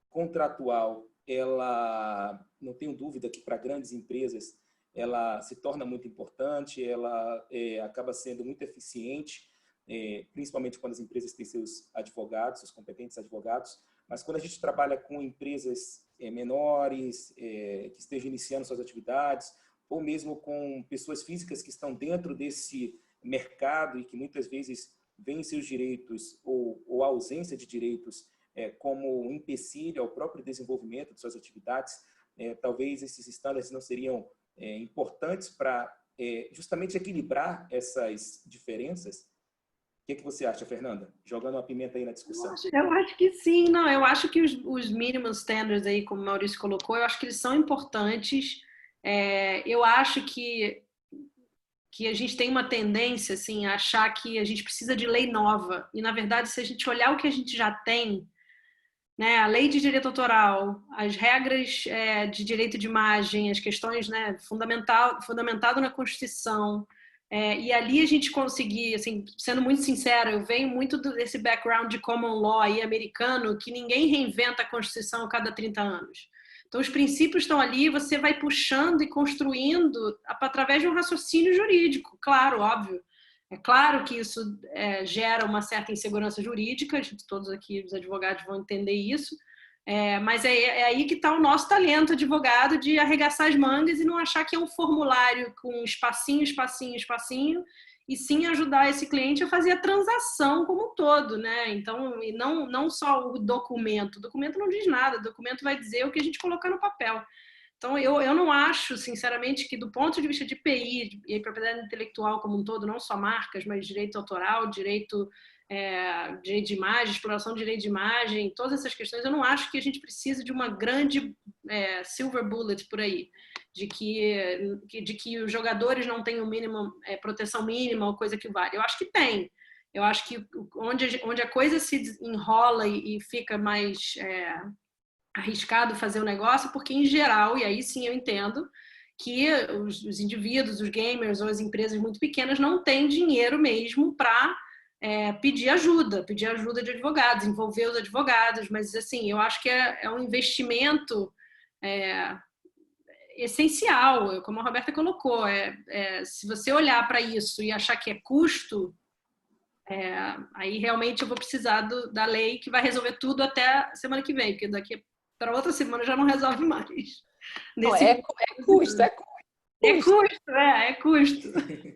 contratual, ela, não tenho dúvida que para grandes empresas, ela se torna muito importante, ela acaba sendo muito eficiente, principalmente quando as empresas têm seus advogados, seus competentes advogados, mas quando a gente trabalha com empresas menores, que estejam iniciando suas atividades, ou mesmo com pessoas físicas que estão dentro desse mercado e que muitas vezes veem seus direitos ou a ausência de direitos como um empecilho ao próprio desenvolvimento de suas atividades, talvez esses estándares não seriam importantes para justamente equilibrar essas diferenças. O que você acha, Fernanda? Jogando uma pimenta aí na discussão.
Eu acho que sim. Não, eu acho que os minimum standards aí, como o Maurício colocou, eu acho que eles são importantes. Eu acho que a gente tem uma tendência assim, a achar que a gente precisa de lei nova. E, na verdade, se a gente olhar o que a gente já tem, né, a lei de direito autoral, as regras de direito de imagem, as questões, né, fundamentado na Constituição, e ali a gente conseguir, assim, sendo muito sincera, eu venho muito desse background de common law aí americano, que ninguém reinventa a Constituição a cada 30 anos. Então, os princípios estão ali, você vai puxando e construindo através de um raciocínio jurídico, claro, óbvio. É claro que isso gera uma certa insegurança jurídica, todos aqui os advogados vão entender isso, mas é aí que está o nosso talento advogado de arregaçar as mangas e não achar que é um formulário com espacinho, espacinho, espacinho, e sim ajudar esse cliente a fazer a transação como um todo, né? Então, e não só o documento não diz nada, o documento vai dizer o que a gente colocar no papel. Então, eu não acho, sinceramente, que do ponto de vista de IPI e propriedade intelectual como um todo, não só marcas, mas direito autoral, direito de imagem, exploração de direito de imagem, todas essas questões, eu não acho que a gente precisa de uma grande silver bullet por aí, de que os jogadores não têm o mínimo, proteção mínima ou coisa que vale. Eu acho que tem. Eu acho que onde a coisa se enrola e fica mais arriscado fazer o negócio, porque em geral, e aí sim eu entendo, que os indivíduos, os gamers ou as empresas muito pequenas não têm dinheiro mesmo para pedir ajuda de advogados, envolver os advogados, mas assim, eu acho que é um investimento essencial, como a Roberta colocou, se você olhar para isso e achar que é custo, aí realmente eu vou precisar da lei que vai resolver tudo até semana que vem, porque daqui para outra semana já não resolve mais.
É custo.
É custo.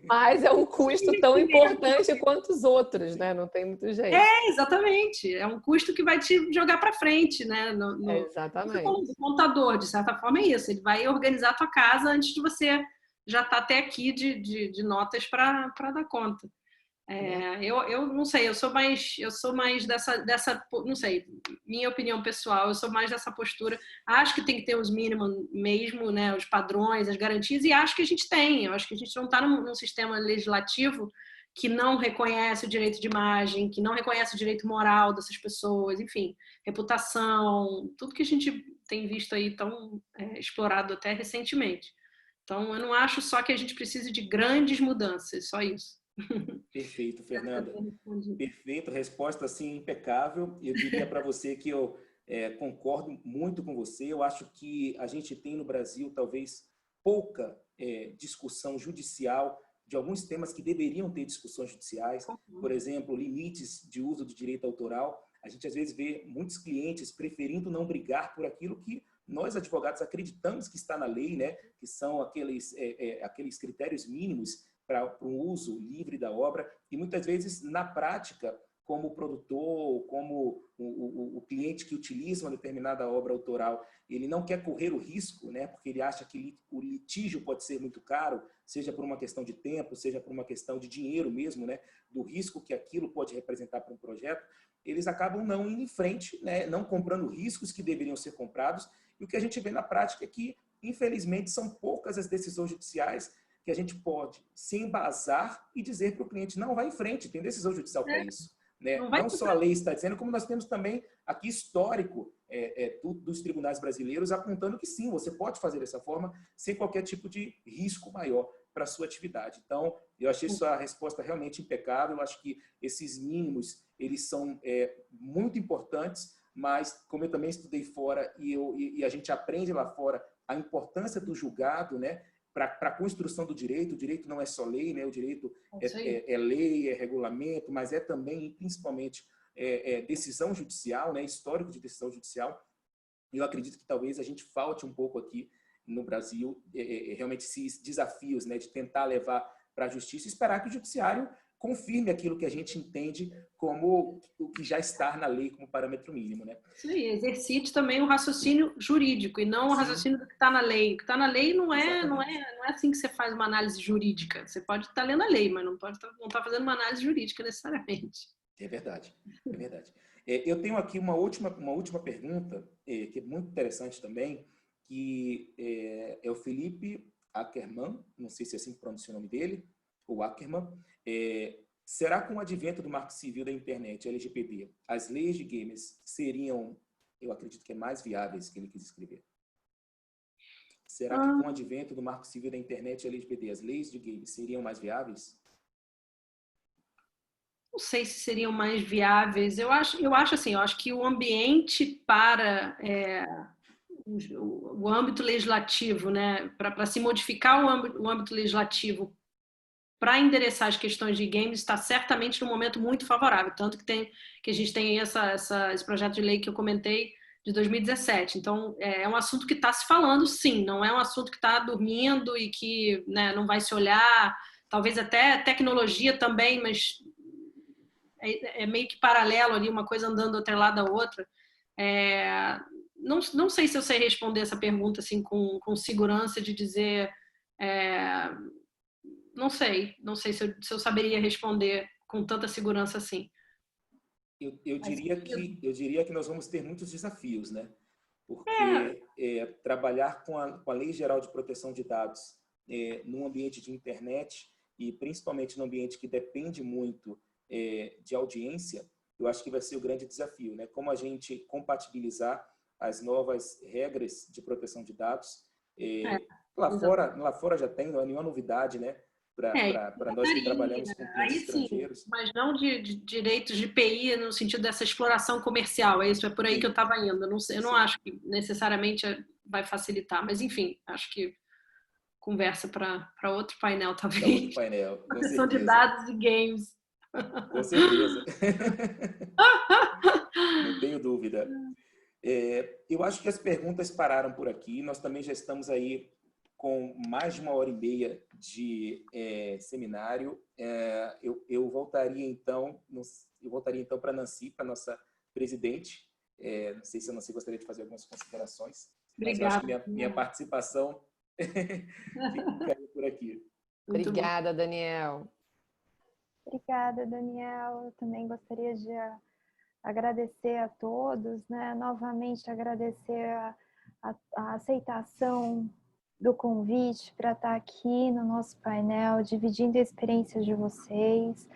Mas é um custo tão importante quanto os outros, né? Não tem muito jeito.
Exatamente. É um custo que vai te jogar para frente, né?
Exatamente.
O contador, de certa forma, é isso. Ele vai organizar a tua casa antes de você já estar até aqui de notas para dar conta. Eu não sei, eu sou mais dessa, não sei, minha opinião pessoal, eu sou mais dessa postura. Acho que tem que ter os mínimos mesmo, né, os padrões, as garantias, e acho que a gente tem. Eu acho que a gente não está num sistema legislativo que não reconhece o direito de imagem, que não reconhece o direito moral dessas pessoas, enfim, reputação, tudo que a gente tem visto aí tão explorado até recentemente. Então, eu não acho só que a gente precise de grandes mudanças, só isso.
Perfeito, Fernanda. Perfeito, resposta assim impecável. Eu diria para você que eu concordo muito com você. Eu acho que a gente tem no Brasil talvez pouca discussão judicial de alguns temas que deveriam ter discussões judiciais. Por exemplo, limites de uso do direito autoral. A gente às vezes vê muitos clientes preferindo não brigar por aquilo que nós advogados acreditamos que está na lei, né? Que são aqueles critérios mínimos para um uso livre da obra, e muitas vezes, na prática, como o produtor, como o cliente que utiliza uma determinada obra autoral, ele não quer correr o risco, né, porque ele acha que o litígio pode ser muito caro, seja por uma questão de tempo, seja por uma questão de dinheiro mesmo, né, do risco que aquilo pode representar para um projeto, eles acabam não indo em frente, né, não comprando riscos que deveriam ser comprados, e o que a gente vê na prática é que, infelizmente, são poucas as decisões judiciais que a gente pode se embasar e dizer para o cliente, não, vai em frente, tem decisão judicial para isso. Né? Não só a lei está dizendo, como nós temos também aqui histórico dos tribunais brasileiros apontando que sim, você pode fazer dessa forma sem qualquer tipo de risco maior para a sua atividade. Então, eu achei sua resposta realmente impecável. Eu acho que esses mínimos, eles são muito importantes, mas como eu também estudei fora e a gente aprende lá fora a importância do julgado, né? Para a construção do direito. O direito não é só lei, né? O direito é lei, é regulamento, mas é também, principalmente, decisão judicial, né? Histórico de decisão judicial. Eu acredito que talvez a gente falte um pouco aqui no Brasil, realmente esses desafios, né? De tentar levar para a justiça e esperar que o judiciário confirme aquilo que a gente entende como o que já está na lei como parâmetro mínimo, né?
Isso aí, exercite também o raciocínio jurídico e não o raciocínio do que está na lei. O que está na lei não é assim que você faz uma análise jurídica. Você pode estar lendo a lei, mas não está fazendo uma análise jurídica necessariamente.
É verdade, é verdade. Eu tenho aqui uma última pergunta, que é muito interessante também, que é o Felipe Ackerman, não sei se é assim que pronuncia o nome dele, ou Ackerman. Será que com o advento do Marco Civil da Internet, LGPD, as leis de games seriam, eu acredito que é mais viáveis, que ele quis escrever? Será que com o advento do Marco Civil da Internet, LGPD, as leis de games seriam mais viáveis?
Não sei se seriam mais viáveis. Eu acho que o ambiente para o âmbito legislativo, né, para se modificar o âmbito legislativo para endereçar as questões de games está certamente num momento muito favorável, tanto que a gente tem esse projeto de lei que eu comentei de 2017. Então, é um assunto que está se falando, sim, não é um assunto que está dormindo e que, né, não vai se olhar, talvez até tecnologia também, mas é meio que paralelo ali, uma coisa andando atrelada à outra. Não sei se eu sei responder essa pergunta assim com segurança de dizer... Não sei se eu saberia responder com tanta segurança assim.
Eu diria que nós vamos ter muitos desafios, né? Porque trabalhar com a Lei Geral de Proteção de Dados num ambiente de internet e principalmente num ambiente que depende muito de audiência, eu acho que vai ser o grande desafio, né? Como a gente compatibilizar as novas regras de proteção de dados. Lá fora já tem, não é nenhuma novidade, né? Para nós que trabalhamos com clientes estrangeiros.
Mas não de direitos de PI no sentido dessa exploração comercial. É por aí que eu estava indo. Eu não acho que necessariamente vai facilitar, mas enfim, acho que conversa para outro painel, talvez.
Para outro painel, com
proteção
certeza.
De dados e games.
Com certeza. Não tenho dúvida. Eu acho que as perguntas pararam por aqui. Nós também já estamos aí com mais de 1h30 de seminário. Eu voltaria então para a Nancy, para a nossa presidente. Não sei se a Nancy gostaria de fazer algumas considerações.
Obrigada.
Mas eu acho que minha participação ficaria por aqui.
Obrigada, Daniel.
Obrigada, Daniel. Eu também gostaria de agradecer a todos, né? Novamente agradecer a aceitação do convite para estar aqui no nosso painel, dividindo a experiência de vocês,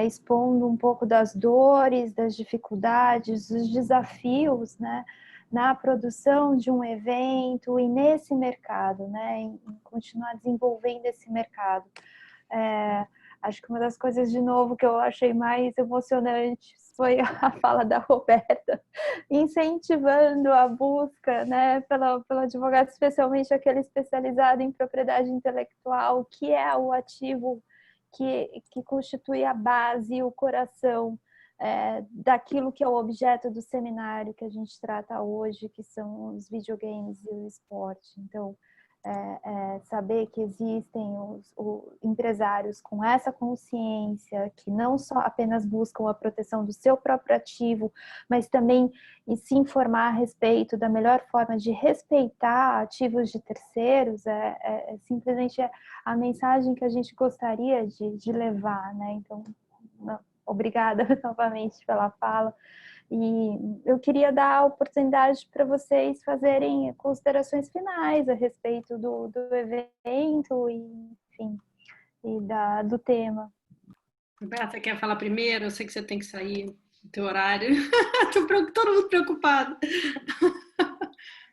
expondo um pouco das dores, das dificuldades, dos desafios, né, na produção de um evento e nesse mercado, né, em continuar desenvolvendo esse mercado. Acho que uma das coisas, de novo, que eu achei mais emocionante foi a fala da Roberta, incentivando a busca, né, pelo advogado, especialmente aquele especializado em propriedade intelectual, que é o ativo que constitui a base, o coração daquilo que é o objeto do seminário que a gente trata hoje, que são os videogames e o esporte. Então, saber que existem os empresários com essa consciência, que não só apenas buscam a proteção do seu próprio ativo, mas também se informar a respeito da melhor forma de respeitar ativos de terceiros, simplesmente a mensagem que a gente gostaria de levar, né? Então, obrigada novamente pela fala. E eu queria dar a oportunidade para vocês fazerem considerações finais a respeito do evento e, enfim, do tema.
Roberta, quer falar primeiro? Eu sei que você tem que sair do teu horário. Todo mundo preocupado.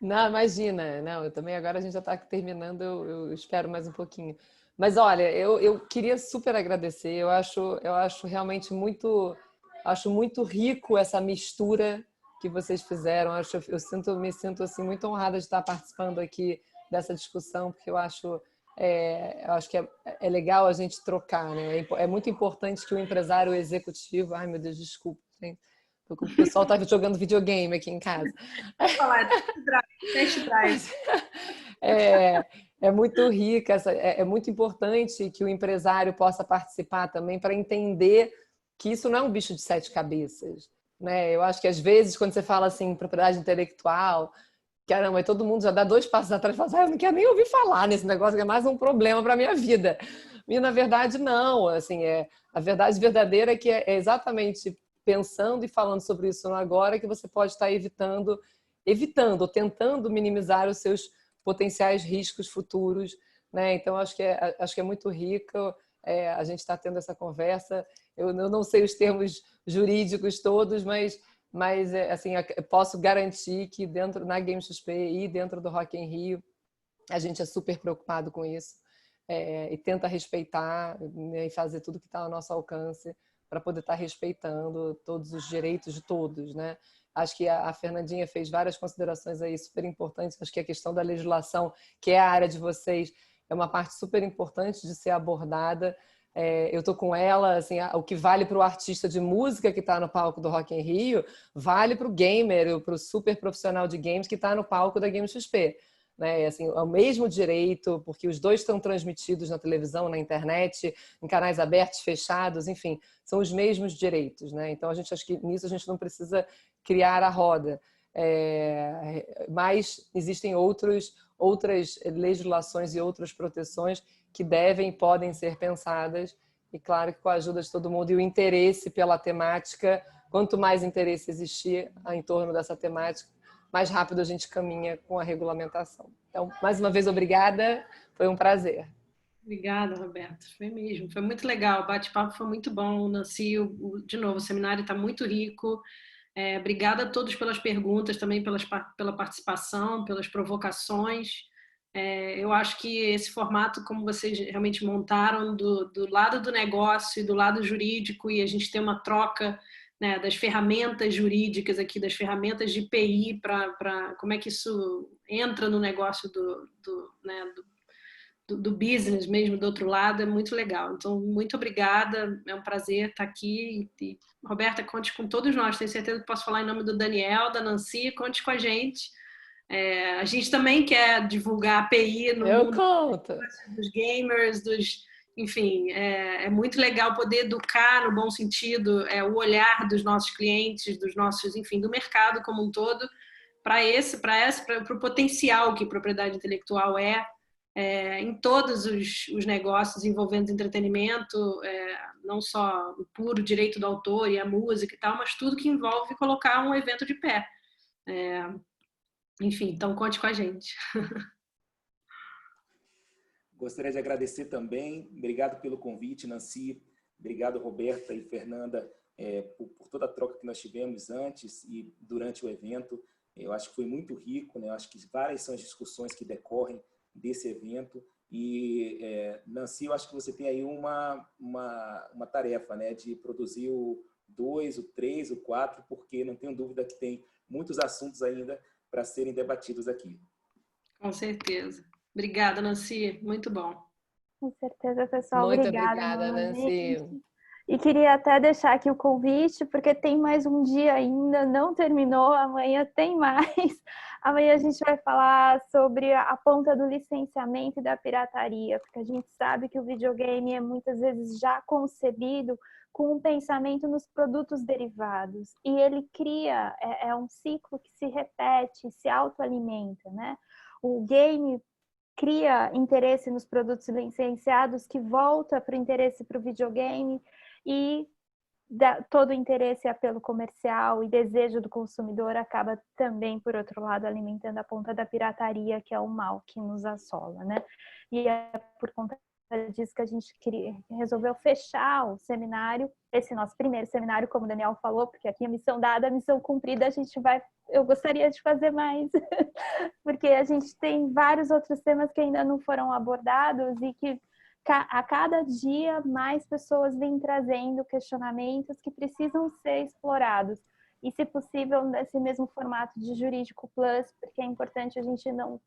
Não, imagina. Não, eu também agora a gente já está terminando, eu espero mais um pouquinho. Mas olha, eu queria super agradecer. Eu acho realmente muito rico essa mistura que vocês fizeram. Me sinto assim muito honrada de estar participando aqui dessa discussão, porque eu acho que é legal a gente trocar, né? É muito importante que o empresário executivo, ai meu Deus, desculpa, gente. O pessoal está jogando videogame aqui em casa.
Vou falar, test drive.
É muito rica, é muito importante que o empresário possa participar também para entender que isso não é um bicho de 7 cabeças, né? Eu acho que às vezes quando você fala assim propriedade intelectual, caramba, todo mundo já dá 2 passos atrás e fala, eu não quero nem ouvir falar nesse negócio, que é mais um problema para a minha vida. E na verdade não, assim, a verdade verdadeira é que é exatamente pensando e falando sobre isso agora que você pode estar evitando, ou tentando minimizar os seus potenciais riscos futuros, né? Então acho que é muito rico a gente estar tendo essa conversa. Eu não sei os termos jurídicos todos, mas assim, eu posso garantir que na GameXP e dentro do Rock in Rio a gente é super preocupado com isso e tenta respeitar, né, e fazer tudo que está ao nosso alcance para poder estar respeitando todos os direitos de todos, né? Acho que a Fernandinha fez várias considerações aí super importantes. Acho que a questão da legislação, que é a área de vocês, é uma parte super importante de ser abordada. Eu tô com ela, assim, o que vale para o artista de música que está no palco do Rock in Rio, vale para o gamer, para o super profissional de games que está no palco da GameXP. Né? Assim, é o mesmo direito, porque os dois estão transmitidos na televisão, na internet, em canais abertos, fechados, enfim, são os mesmos direitos, né? Então acho que nisso a gente não precisa criar a roda, mas existem outras legislações e outras proteções que devem e podem ser pensadas, e claro que com a ajuda de todo mundo e o interesse pela temática, quanto mais interesse existir em torno dessa temática, mais rápido a gente caminha com a regulamentação. Então, mais uma vez, obrigada. Foi um prazer.
Obrigada, Roberto. Foi mesmo. Foi muito legal. O bate-papo foi muito bom, Nancy. De novo, o seminário está muito rico. Obrigada a todos pelas perguntas, também pela participação, pelas provocações. Eu acho que esse formato, como vocês realmente montaram, do lado do negócio e do lado jurídico, e a gente ter uma troca, né, das ferramentas jurídicas aqui, das ferramentas de IPI, para como é que isso entra no negócio do business mesmo, do outro lado, é muito legal. Então, muito obrigada, é um prazer estar aqui. E, Roberta, conte com todos nós, tenho certeza que posso falar em nome do Daniel, da Nancy, conte com a gente. A gente também quer divulgar a API no mundo dos gamers, enfim, é muito legal poder educar no bom sentido o olhar dos nossos clientes, enfim, do mercado como um todo, para o potencial que propriedade intelectual em todos os negócios envolvendo entretenimento, não só o puro direito do autor e a música e tal, mas tudo que envolve colocar um evento de pé. Enfim, então conte com a gente.
Gostaria de agradecer também. Obrigado pelo convite, Nancy. Obrigado, Roberta e Fernanda, por toda a troca que nós tivemos antes e durante o evento. Eu acho que foi muito rico, né? Eu acho que várias são as discussões que decorrem desse evento. E, Nancy, eu acho que você tem aí uma tarefa, né? De produzir o 2, o 3, o 4, porque não tenho dúvida que tem muitos assuntos ainda para serem debatidos aqui.
Com certeza. Obrigada, Nancy. Muito bom.
Com certeza, pessoal.
Muito
Obrigada
obrigada,
novamente.
Nancy.
E queria até deixar aqui o convite, porque tem mais um dia ainda, não terminou, amanhã tem mais. Amanhã a gente vai falar sobre a ponta do licenciamento e da pirataria, porque a gente sabe que o videogame é muitas vezes já concebido com um pensamento nos produtos derivados. E ele cria, é um ciclo que se repete, se autoalimenta, né? O game cria interesse nos produtos licenciados que volta para o interesse para o videogame e todo o interesse e apelo comercial e desejo do consumidor acaba também, por outro lado, alimentando a ponta da pirataria, que é o mal que nos assola, né? E é por conta disso que a gente resolveu fechar o seminário, esse nosso primeiro seminário, como o Daniel falou, porque aqui a missão dada, a missão cumprida, eu gostaria de fazer mais, porque a gente tem vários outros temas que ainda não foram abordados e que a cada dia mais pessoas vêm trazendo questionamentos que precisam ser explorados. E, se possível, nesse mesmo formato de Jurídico Plus, porque é importante a gente não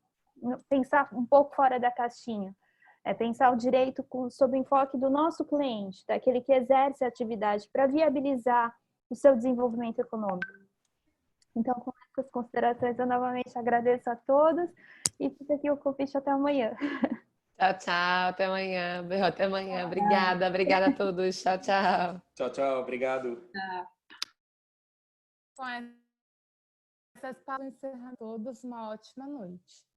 pensar um pouco fora da caixinha. É pensar o direito sob o enfoque do nosso cliente, daquele que exerce a atividade para viabilizar o seu desenvolvimento econômico. Então, com essas considerações, eu novamente agradeço a todos e fica aqui o convite até amanhã.
Tchau, tchau. Até amanhã. Até amanhã. Obrigada. Obrigada a todos. Tchau, tchau.
Tchau, tchau. Obrigado.
Com essas palavras, encerrando todos uma ótima noite.